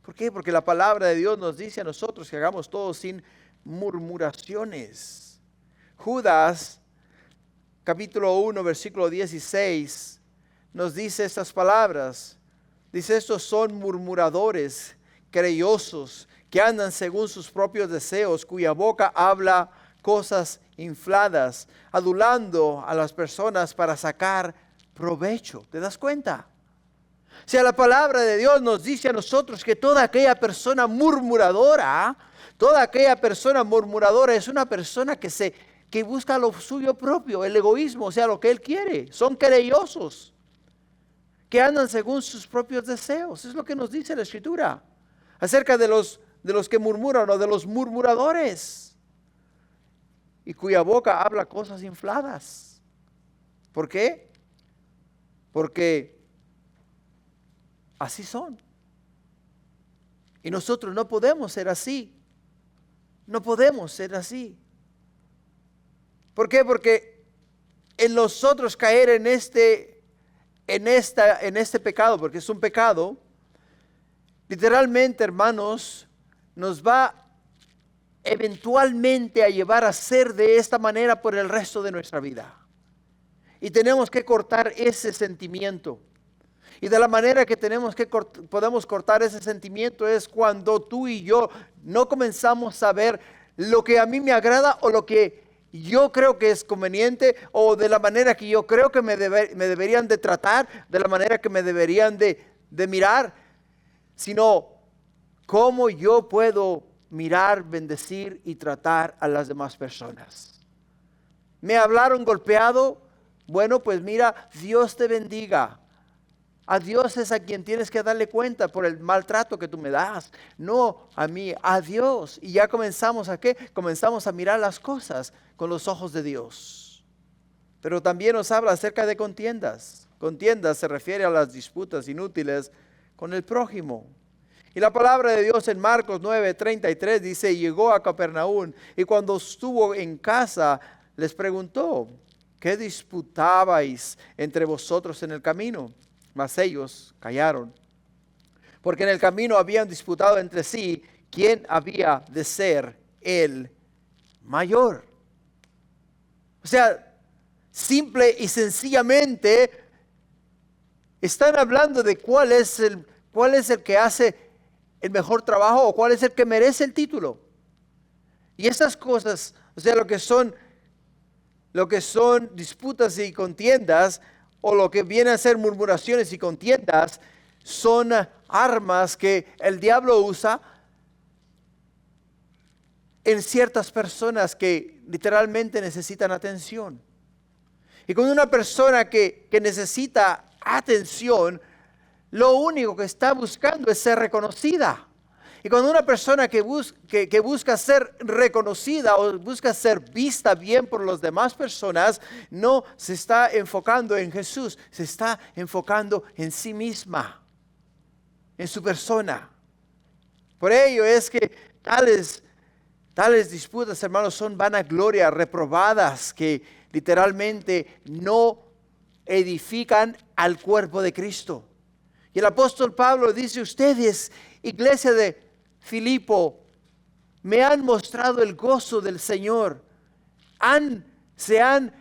¿Por qué? Porque la palabra de Dios nos dice a nosotros que hagamos todo sin murmuraciones. Judas, capítulo 1, versículo 16, nos dice estas palabras. Dice, estos son murmuradores, querellosos, que andan según sus propios deseos, cuya boca habla cosas infladas, adulando a las personas para sacar provecho. ¿Te das cuenta? O sea, la palabra de Dios nos dice a nosotros que toda aquella persona murmuradora es una persona que busca lo suyo propio, el egoísmo, o sea, lo que él quiere. Son querellosos, que andan según sus propios deseos. Es lo que nos dice la Escritura acerca de los que murmuran o de los murmuradores, y cuya boca habla cosas infladas. ¿Por qué? Porque así son. Y nosotros no podemos ser así. No podemos ser así. ¿Por qué? Porque en nosotros caer en este pecado, porque es un pecado, literalmente, hermanos, nos va eventualmente a llevar a ser de esta manera por el resto de nuestra vida. Y tenemos que cortar ese sentimiento. Y de la manera que podemos cortar ese sentimiento es cuando tú y yo no comenzamos a ver lo que a mí me agrada o lo que yo creo que es conveniente, o de la manera que yo creo que me deberían de tratar, de la manera que me deberían de mirar, sino cómo yo puedo mirar, bendecir y tratar a las demás personas. Me hablaron golpeado, bueno, pues mira, Dios te bendiga. A Dios es a quien tienes que darle cuenta por el maltrato que tú me das, no a mí, a Dios. Y ya comenzamos ¿a qué? Comenzamos a mirar las cosas con los ojos de Dios. Pero también nos habla acerca de contiendas. Contiendas se refiere a las disputas inútiles con el prójimo. Y la palabra de Dios en Marcos 9:33 dice, llegó a Capernaum y cuando estuvo en casa les preguntó, ¿qué disputabais entre vosotros en el camino? Mas ellos callaron, porque en el camino habían disputado entre sí quién había de ser el mayor. O sea, simple y sencillamente están hablando de cuál es el que hace el mejor trabajo o cuál es el que merece el título. Y esas cosas, o sea, lo que son lo que son disputas y contiendas, o lo que viene a ser murmuraciones y contiendas, son armas que el diablo usa en ciertas personas que literalmente necesitan atención. Y cuando una persona que necesita atención, lo único que está buscando es ser reconocida. Y cuando una persona que busca ser reconocida o busca ser vista bien por las demás personas, no se está enfocando en Jesús, se está enfocando en sí misma, en su persona. Por ello es que tales disputas, hermanos, son vanagloria, reprobadas, que literalmente no edifican al cuerpo de Cristo. Y el apóstol Pablo dice: ustedes, iglesia de Filipo, me han mostrado el gozo del Señor. Se han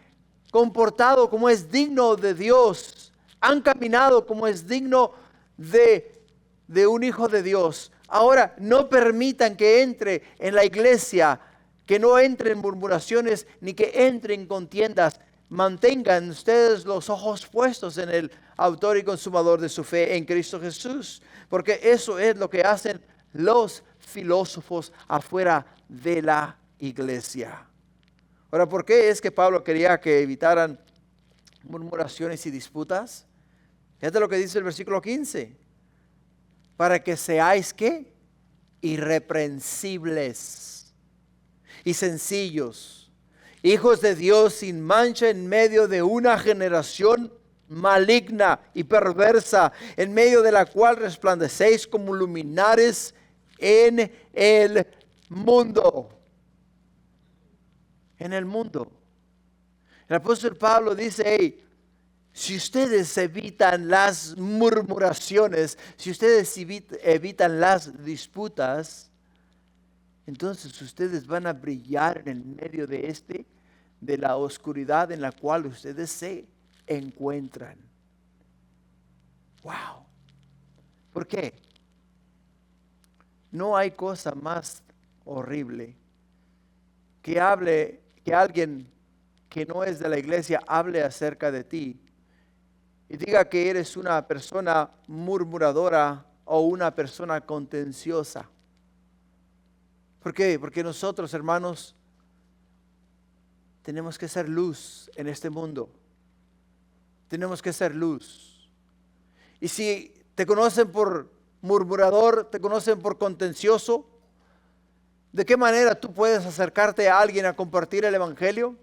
comportado como es digno de Dios. Han caminado como es digno de un hijo de Dios. Ahora, no permitan que entre en la iglesia, que no entre en murmuraciones, ni que entre en contiendas. Mantengan ustedes los ojos puestos en el autor y consumador de su fe, en Cristo Jesús. Porque eso es lo que hacen los filósofos afuera de la iglesia. Ahora, ¿por qué es que Pablo quería que evitaran murmuraciones y disputas? Fíjate lo que dice el versículo 15. Para que seáis, ¿qué? Irreprensibles y sencillos, hijos de Dios sin mancha en medio de una generación maligna y perversa, en medio de la cual resplandecéis como luminares en el mundo. En el mundo. El apóstol Pablo dice: hey, si ustedes evitan las murmuraciones, si ustedes evitan las disputas, entonces ustedes van a brillar en el medio de la oscuridad en la cual ustedes se encuentran. Wow. ¿Por qué? No hay cosa más horrible que alguien que no es de la iglesia hable acerca de ti y diga que eres una persona murmuradora o una persona contenciosa. ¿Por qué? Porque nosotros, hermanos, tenemos que ser luz en este mundo. Tenemos que ser luz. Y si te conocen por murmurador, te conocen por contencioso, ¿de qué manera tú puedes acercarte a alguien a compartir el evangelio?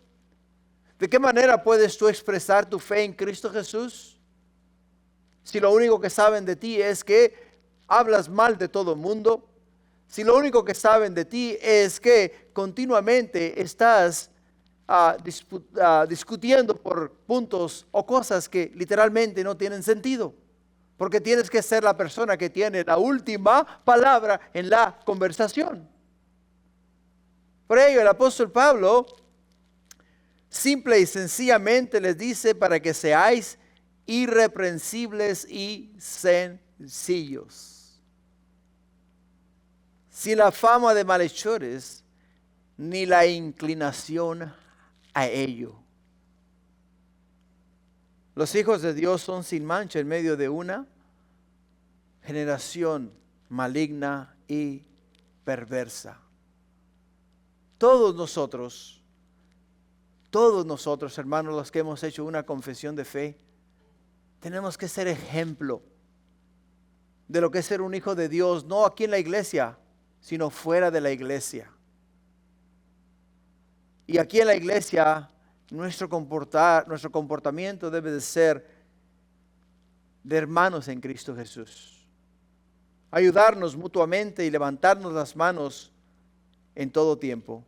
¿De qué manera puedes tú expresar tu fe en Cristo Jesús? Si lo único que saben de ti es que hablas mal de todo el mundo, si lo único que saben de ti es que continuamente estás discutiendo por puntos o cosas que literalmente no tienen sentido, porque tienes que ser la persona que tiene la última palabra en la conversación. Por ello, el apóstol Pablo simple y sencillamente les dice: para que seáis irreprensibles y sencillos, sin la fama de malhechores, ni la inclinación a ello. Los hijos de Dios son sin mancha en medio de una generación maligna y perversa. Todos nosotros, hermanos, los que hemos hecho una confesión de fe, tenemos que ser ejemplo de lo que es ser un hijo de Dios, no aquí en la iglesia, sino fuera de la iglesia. Y aquí en la iglesia, nuestro comportamiento debe de ser de hermanos en Cristo Jesús. Ayudarnos mutuamente y levantarnos las manos en todo tiempo.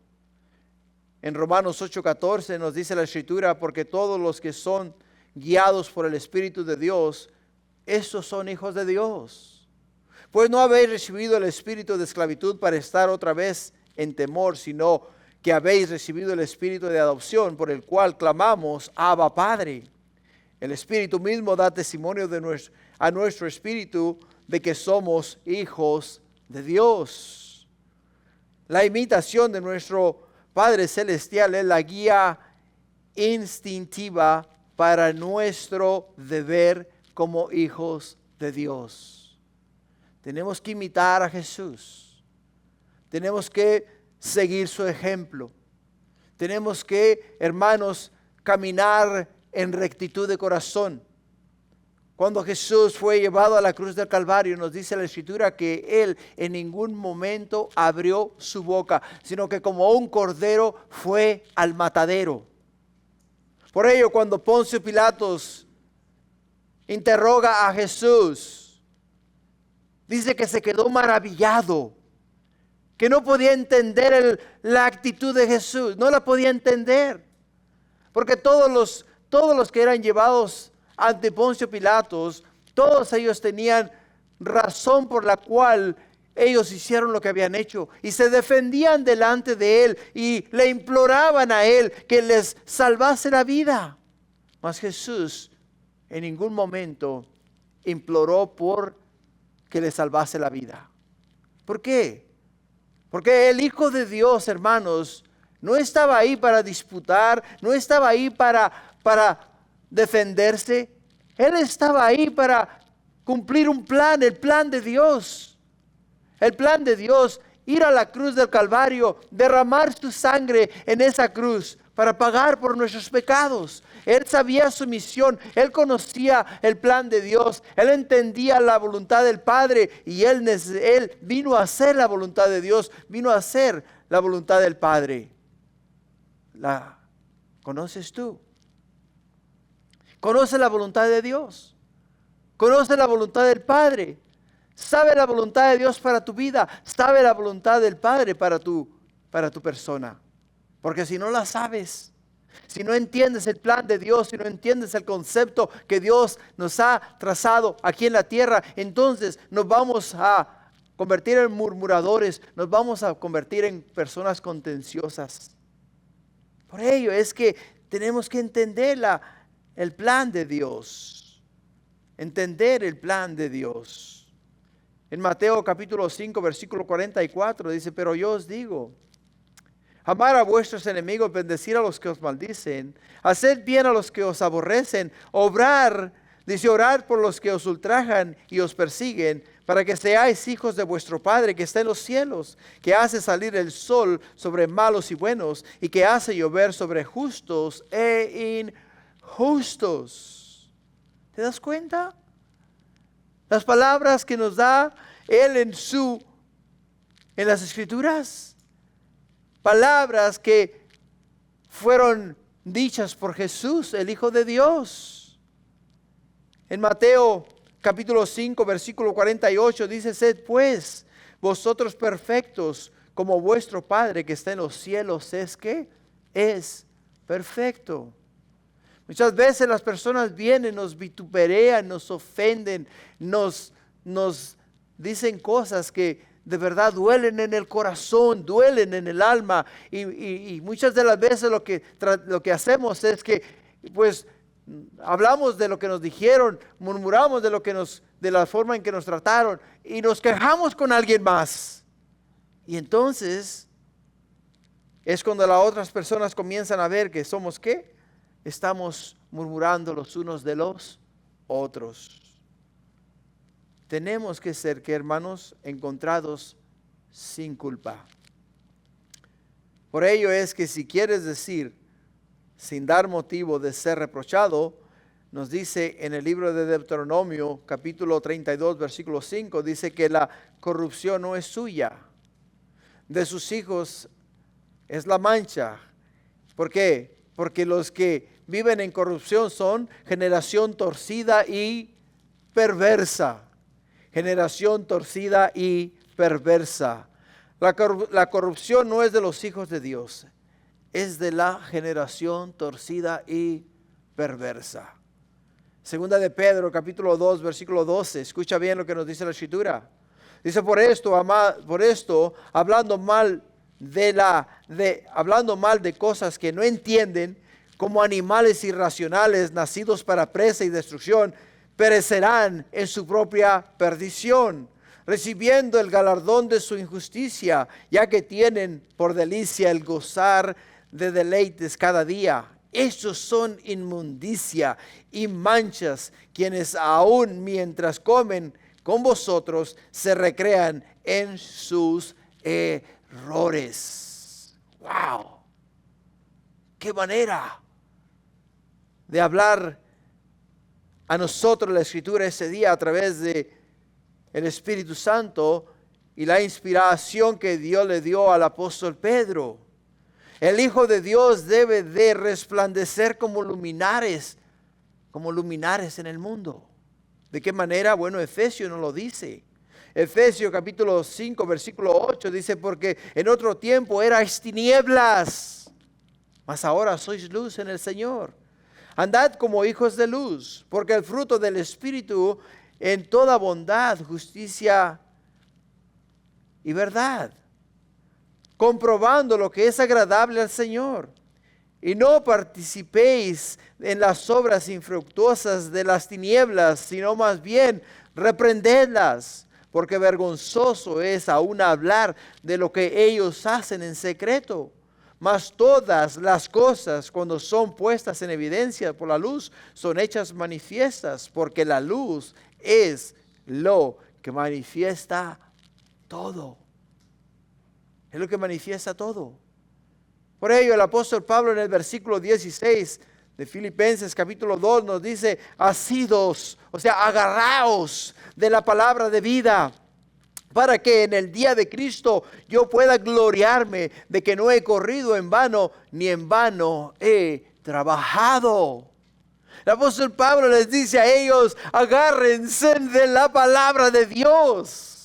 En Romanos 8:14 nos dice la Escritura: porque todos los que son guiados por el Espíritu de Dios, estos son hijos de Dios. Pues no habéis recibido el espíritu de esclavitud para estar otra vez en temor, sino que habéis recibido el espíritu de adopción, por el cual clamamos: Abba, Padre. El Espíritu mismo da testimonio a nuestro espíritu de que somos hijos de Dios. La imitación de nuestro Padre Celestial es la guía instintiva para nuestro deber como hijos de Dios. Tenemos que imitar a Jesús. Tenemos que seguir su ejemplo. Tenemos que, hermanos, caminar en rectitud de corazón. Cuando Jesús fue llevado a la cruz del Calvario, nos dice la Escritura que Él en ningún momento abrió su boca, sino que como un cordero fue al matadero. Por ello, cuando Poncio Pilatos interroga a Jesús, dice que se quedó maravillado, que no podía entender la actitud de Jesús, no la podía entender, porque todos los que eran llevados ante Poncio Pilatos, todos ellos tenían razón por la cual ellos hicieron lo que habían hecho y se defendían delante de él y le imploraban a él que les salvase la vida. Mas Jesús en ningún momento imploró por que le salvase la vida. ¿Por qué? Porque el Hijo de Dios, hermanos, no estaba ahí para disputar, no estaba ahí para defenderse. Él estaba ahí para cumplir un plan, el plan de Dios. El plan de Dios, ir a la cruz del Calvario, derramar su sangre en esa cruz para pagar por nuestros pecados. Él sabía su misión, él conocía el plan de Dios, él entendía la voluntad del Padre y él vino a hacer la voluntad de Dios, vino a hacer la voluntad del Padre. ¿La conoces tú? ¿Conoce la voluntad de Dios? ¿Conoce la voluntad del Padre? ¿Sabe la voluntad de Dios para tu vida? ¿Sabe la voluntad del Padre para tu persona? Porque si no la sabes, si no entiendes el plan de Dios, si no entiendes el concepto que Dios nos ha trazado aquí en la tierra, entonces nos vamos a convertir en murmuradores, nos vamos a convertir en personas contenciosas. Por ello es que tenemos que entender el plan de Dios. Entender el plan de Dios. En Mateo capítulo 5, versículo 44 dice, pero yo os digo, amar a vuestros enemigos, bendecir a los que os maldicen, hacer bien a los que os aborrecen, obrar, dice, orar por los que os ultrajan y os persiguen, para que seáis hijos de vuestro Padre que está en los cielos, que hace salir el sol sobre malos y buenos, y que hace llover sobre justos e injustos. ¿Te das cuenta? Las palabras que nos da Él en las Escrituras. Palabras que fueron dichas por Jesús, el Hijo de Dios. En Mateo capítulo 5, versículo 48 dice, sed pues vosotros perfectos como vuestro Padre que está en los cielos es perfecto. Muchas veces las personas vienen, nos vituperan, nos ofenden, nos dicen cosas que de verdad duelen en el corazón, duelen en el alma. Y muchas de las veces lo que hacemos es que pues hablamos de lo que nos dijeron, murmuramos de la forma en que nos trataron y nos quejamos con alguien más. Y entonces es cuando las otras personas comienzan a ver que somos ¿qué? Estamos murmurando los unos de los otros. Tenemos que ser, hermanos, encontrados sin culpa. Por ello es que si quieres decir, sin dar motivo de ser reprochado, nos dice en el libro de Deuteronomio, capítulo 32, versículo 5, dice que la corrupción no es suya, de sus hijos es la mancha. ¿Por qué? Porque los que viven en corrupción son generación torcida y perversa. Generación torcida y perversa. La corrupción no es de los hijos de Dios, es de la generación torcida y perversa. Segunda de Pedro, capítulo 2, versículo 12. Escucha bien lo que nos dice la Escritura. Dice, por esto, hablando mal de cosas que no entienden, como animales irracionales nacidos para presa y destrucción, perecerán en su propia perdición, recibiendo el galardón de su injusticia, ya que tienen por delicia el gozar de deleites cada día Estos son inmundicia y manchas, quienes aún mientras comen con vosotros se recrean en sus errores. ¡Wow! ¡Qué manera de hablar a nosotros la Escritura ese día a través de el Espíritu Santo y la inspiración que Dios le dio al apóstol Pedro! El Hijo de Dios debe de resplandecer como luminares en el mundo. ¿De qué manera? Bueno, Efesios nos lo dice. Efesios capítulo 5, versículo 8 dice, porque en otro tiempo erais tinieblas, mas ahora sois luz en el Señor. Andad como hijos de luz, porque el fruto del Espíritu en toda bondad, justicia y verdad, comprobando lo que es agradable al Señor. Y no participéis en las obras infructuosas de las tinieblas, sino más bien reprendedlas, porque vergonzoso es aún hablar de lo que ellos hacen en secreto. Mas todas las cosas, cuando son puestas en evidencia por la luz, son hechas manifiestas, porque la luz es lo que manifiesta todo. Es lo que manifiesta todo. Por ello el apóstol Pablo en el versículo 16 de Filipenses capítulo 2 nos dice, asidos, o sea, agarraos de la palabra de vida, para que en el día de Cristo yo pueda gloriarme de que no he corrido en vano, ni en vano he trabajado. El apóstol Pablo les dice a ellos, agárrense de la palabra de Dios.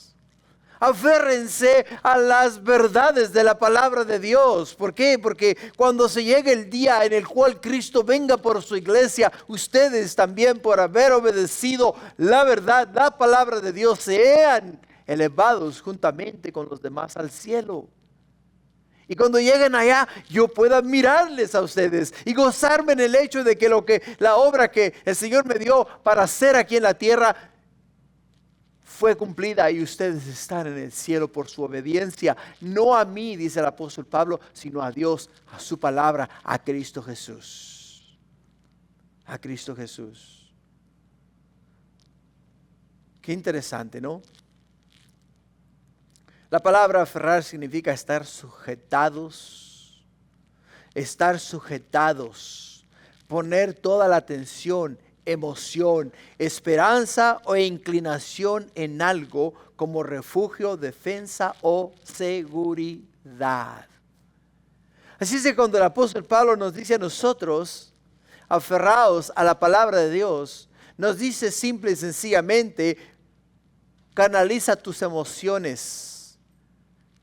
Aférrense a las verdades de la palabra de Dios. ¿Por qué? Porque cuando se llegue el día en el cual Cristo venga por su iglesia, ustedes también por haber obedecido la verdad, la palabra de Dios, sean elevados juntamente con los demás al cielo. Y cuando lleguen allá, yo pueda mirarles a ustedes y gozarme en el hecho de que la obra que el Señor me dio para hacer aquí en la tierra fue cumplida y ustedes están en el cielo por su obediencia, no a mí, dice el apóstol Pablo, sino a Dios, a su palabra, a Cristo Jesús. A Cristo Jesús. Qué interesante, ¿no? La palabra aferrar significa estar sujetados, poner toda la atención, emoción, esperanza o inclinación en algo como refugio, defensa o seguridad. Así es que cuando el apóstol Pablo nos dice a nosotros, aferrados a la palabra de Dios, nos dice simple y sencillamente, canaliza tus emociones,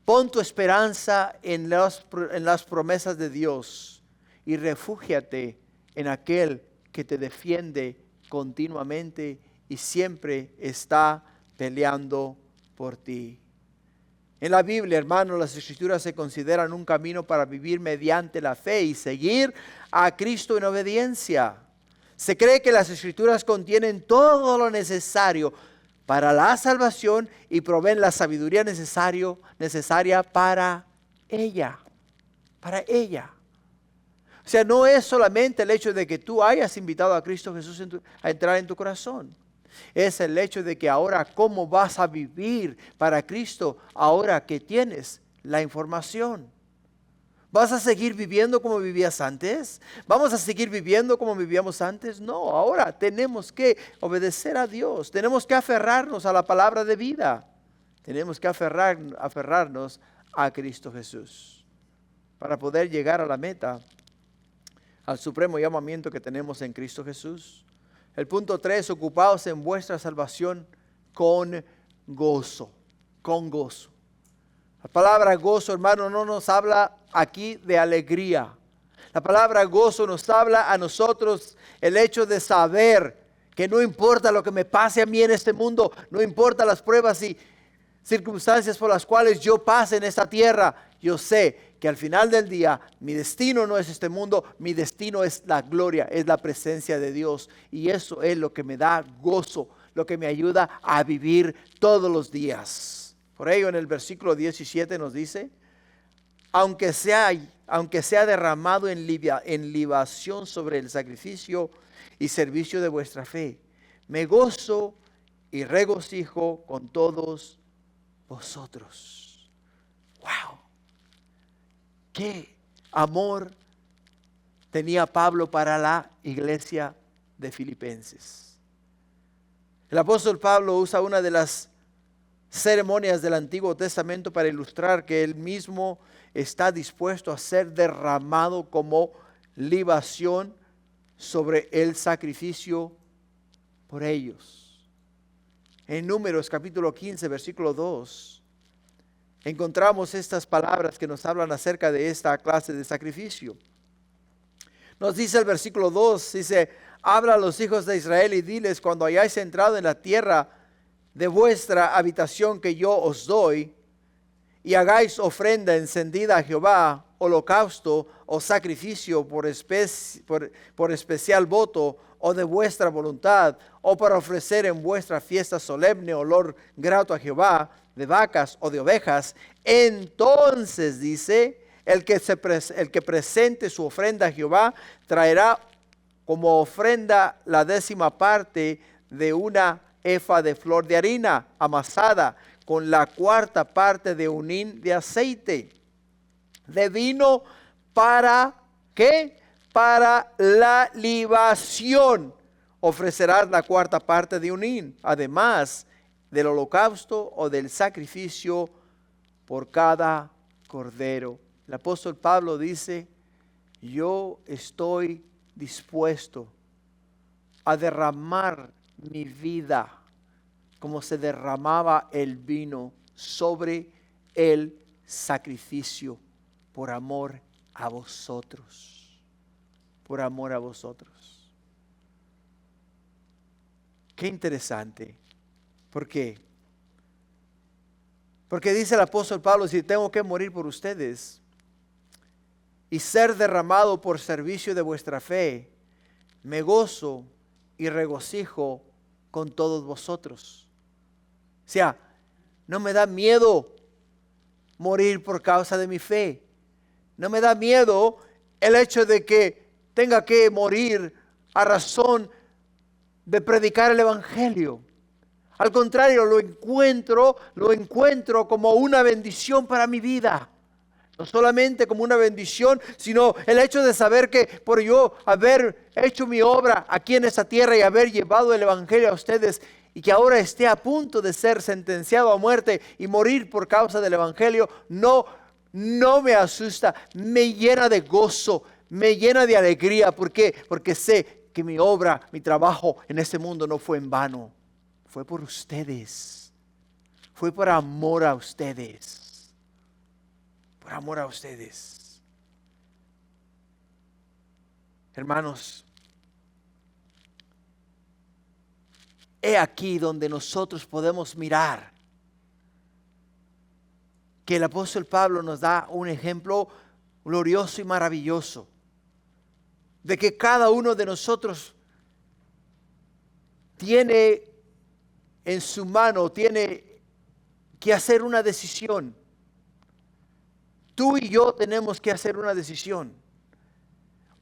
pon tu esperanza en las promesas de Dios y refúgiate en aquel que te defiende continuamente y siempre está peleando por ti. En la Biblia, hermanos, las Escrituras se consideran un camino para vivir mediante la fe y seguir a Cristo en obediencia. Se cree que las Escrituras contienen todo lo necesario para la salvación y proveen la sabiduría necesaria para ella. O sea, no es solamente el hecho de que tú hayas invitado a Cristo Jesús a entrar en tu corazón. Es el hecho de que ahora cómo vas a vivir para Cristo ahora que tienes la información. ¿Vas a seguir viviendo como vivías antes? ¿Vamos a seguir viviendo como vivíamos antes? No, ahora tenemos que obedecer a Dios. Tenemos que aferrarnos a la palabra de vida. Tenemos que aferrarnos a Cristo Jesús para poder llegar a la meta, al supremo llamamiento que tenemos en Cristo Jesús. El punto 3, ocupaos en vuestra salvación con gozo, con gozo. La palabra gozo, hermano, no nos habla aquí de alegría. La palabra gozo nos habla a nosotros el hecho de saber que no importa lo que me pase a mí en este mundo, no importa las pruebas y circunstancias por las cuales yo pase en esta tierra, yo sé que al final del día mi destino no es este mundo, mi destino es la gloria, es la presencia de Dios. Y eso es lo que me da gozo, lo que me ayuda a vivir todos los días. Por ello en el versículo 17 nos dice, aunque sea derramado en libación sobre el sacrificio y servicio de vuestra fe. Me gozo y regocijo con todos vosotros. ¡Wow! ¡Qué amor tenía Pablo para la iglesia de Filipenses! El apóstol Pablo usa una de las ceremonias del Antiguo Testamento para ilustrar que él mismo está dispuesto a ser derramado como libación sobre el sacrificio por ellos. En Números capítulo 15, versículo 2, encontramos estas palabras que nos hablan acerca de esta clase de sacrificio. Nos dice el versículo 2, dice: habla a los hijos de Israel y diles, cuando hayáis entrado en la tierra de vuestra habitación que yo os doy, y hagáis ofrenda encendida a Jehová, holocausto o sacrificio por especial voto, o de vuestra voluntad, o para ofrecer en vuestra fiesta solemne olor grato a Jehová, de vacas o de ovejas, entonces dice, el que presente su ofrenda a Jehová traerá como ofrenda la 10ª parte de una efa de flor de harina amasada, con la 4ª parte de un hin de aceite, de vino. ¿Para qué? Para la libación. Ofrecerás la 4ª parte de un hin, además del holocausto o del sacrificio por cada cordero. El apóstol Pablo dice: yo estoy dispuesto a derramar mi vida como se derramaba el vino sobre el sacrificio por amor a vosotros. Por amor a vosotros. Qué interesante. ¿Por qué? Porque dice el apóstol Pablo: si tengo que morir por ustedes y ser derramado por servicio de vuestra fe, me gozo y regocijo con todos vosotros. O sea, no me da miedo morir por causa de mi fe. No me da miedo el hecho de que tenga que morir a razón de predicar el evangelio. Al contrario, lo encuentro como una bendición para mi vida. No solamente como una bendición, sino el hecho de saber que por yo haber hecho mi obra aquí en esta tierra y haber llevado el evangelio a ustedes, y que ahora esté a punto de ser sentenciado a muerte y morir por causa del evangelio, no me asusta, me llena de gozo, me llena de alegría. ¿Por qué? Porque sé que mi obra, mi trabajo en este mundo no fue en vano. Fue por ustedes. Fue por amor a ustedes. Por amor a ustedes. Hermanos, he aquí donde nosotros podemos mirar que el apóstol Pablo nos da un ejemplo glorioso y maravilloso de que cada uno de nosotros tiene en su mano, tiene que hacer una decisión. Tú y yo tenemos que hacer una decisión.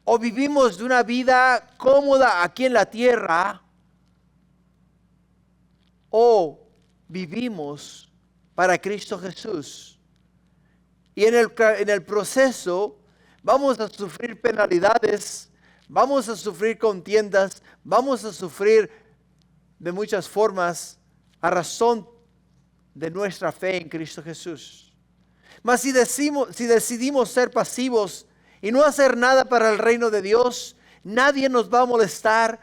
O vivimos de una vida cómoda aquí en la tierra, o vivimos para Cristo Jesús. Y en el proceso vamos a sufrir penalidades, vamos a sufrir contiendas, vamos a sufrir de muchas formas a razón de nuestra fe en Cristo Jesús. Mas si decidimos ser pasivos y no hacer nada para el reino de Dios, nadie nos va a molestar,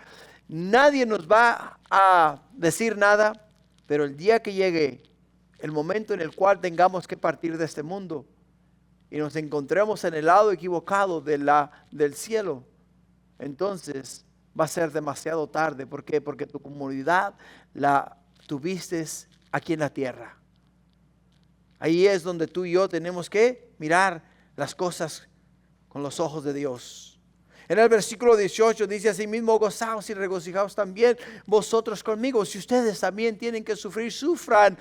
nadie nos va a decir nada, pero el día que llegue el momento en el cual tengamos que partir de este mundo y nos encontremos en el lado equivocado del cielo, entonces va a ser demasiado tarde. ¿Por qué? Porque tu comunidad la tuviste aquí en la tierra. Ahí es donde tú y yo tenemos que mirar las cosas con los ojos de Dios. En el versículo 18 dice: asimismo gozaos y regocijaos también vosotros conmigo. Si ustedes también tienen que sufrir, sufran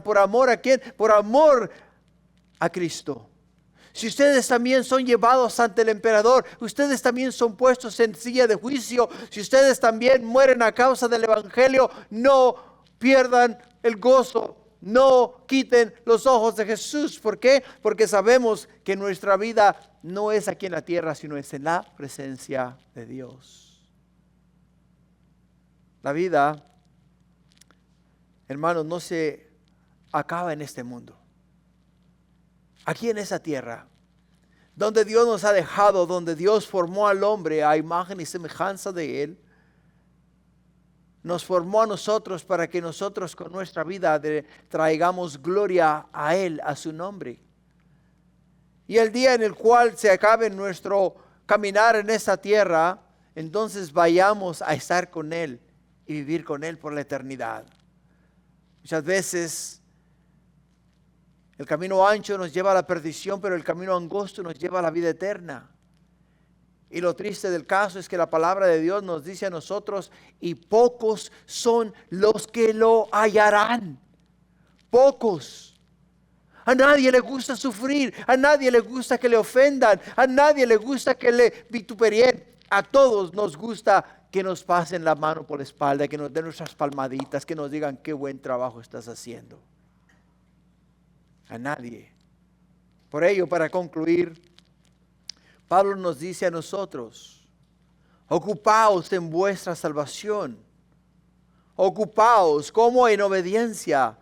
por amor a ¿quién? Por amor a Cristo. Si ustedes también son llevados ante el emperador, ustedes también son puestos en silla de juicio. Si ustedes también mueren a causa del evangelio, no pierdan el gozo. No quiten los ojos de Jesús. ¿Por qué? Porque sabemos que nuestra vida no es aquí en la tierra, sino es en la presencia de Dios. La vida, hermanos, no se acaba en este mundo. Aquí en esa tierra, donde Dios nos ha dejado, donde Dios formó al hombre a imagen y semejanza de Él, nos formó a nosotros para que nosotros con nuestra vida traigamos gloria a Él, a su nombre. Y el día en el cual se acabe nuestro caminar en esta tierra, entonces vayamos a estar con Él y vivir con Él por la eternidad. Muchas veces el camino ancho nos lleva a la perdición, pero el camino angosto nos lleva a la vida eterna. Y lo triste del caso es que la palabra de Dios nos dice a nosotros, y pocos son los que lo hallarán. Pocos. A nadie le gusta sufrir, a nadie le gusta que le ofendan, a nadie le gusta que le vituperien. A todos nos gusta que nos pasen la mano por la espalda, que nos den nuestras palmaditas, que nos digan qué buen trabajo estás haciendo. A nadie. Por ello, para concluir, Pablo nos dice a nosotros, ocupaos en vuestra salvación, ocupaos como en obediencia,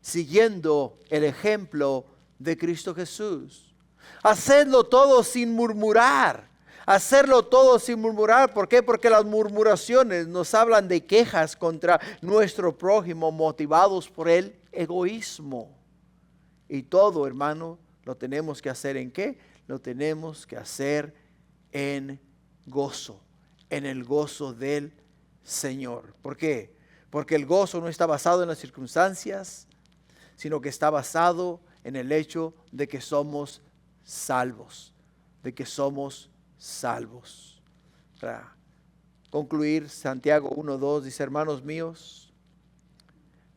siguiendo el ejemplo de Cristo Jesús. Hacedlo todo sin murmurar, hacerlo todo sin murmurar. ¿Por qué? Porque las murmuraciones nos hablan de quejas contra nuestro prójimo, motivados por el egoísmo. Y todo, hermano, lo tenemos que hacer ¿en qué? Lo tenemos que hacer en gozo, en el gozo del Señor. ¿Por qué? Porque el gozo no está basado en las circunstancias, sino que está basado en el hecho de que somos salvos, de que somos salvos. Para concluir, Santiago 1:2 dice, hermanos míos,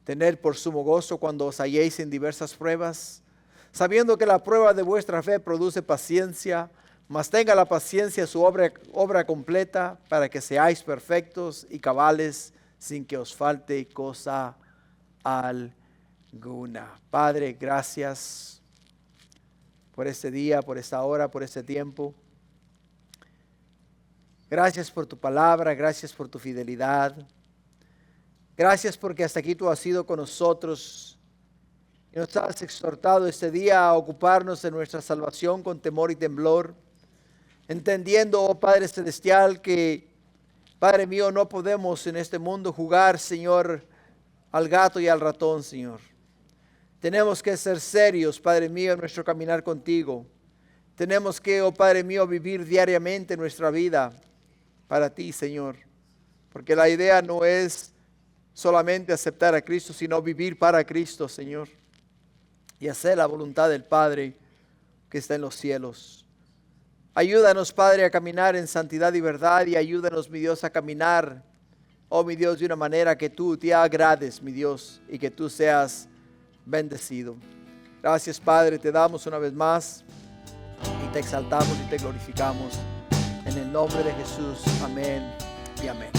tened por sumo gozo cuando os halléis en diversas pruebas, sabiendo que la prueba de vuestra fe produce paciencia, mas tenga la paciencia su obra completa, para que seáis perfectos y cabales, sin que os falte cosa alguna. Padre, gracias por este día, por esta hora, por este tiempo. Gracias por tu palabra, gracias por tu fidelidad. Gracias porque hasta aquí tú has sido con nosotros. Y nos has exhortado este día a ocuparnos de nuestra salvación con temor y temblor, entendiendo, oh Padre Celestial, que, Padre mío, no podemos en este mundo jugar, Señor, al gato y al ratón, Señor. Tenemos que ser serios, Padre mío, en nuestro caminar contigo. Tenemos que, oh Padre mío, vivir diariamente nuestra vida para ti, Señor. Porque la idea no es solamente aceptar a Cristo, sino vivir para Cristo, Señor. Y hacer la voluntad del Padre que está en los cielos. Ayúdanos, Padre, a caminar en santidad y verdad, y ayúdanos, mi Dios, a caminar, oh mi Dios, de una manera que tú te agrades, mi Dios, y que tú seas bendecido. Gracias, Padre, te damos una vez más y te exaltamos y te glorificamos en el nombre de Jesús. Amén y amén.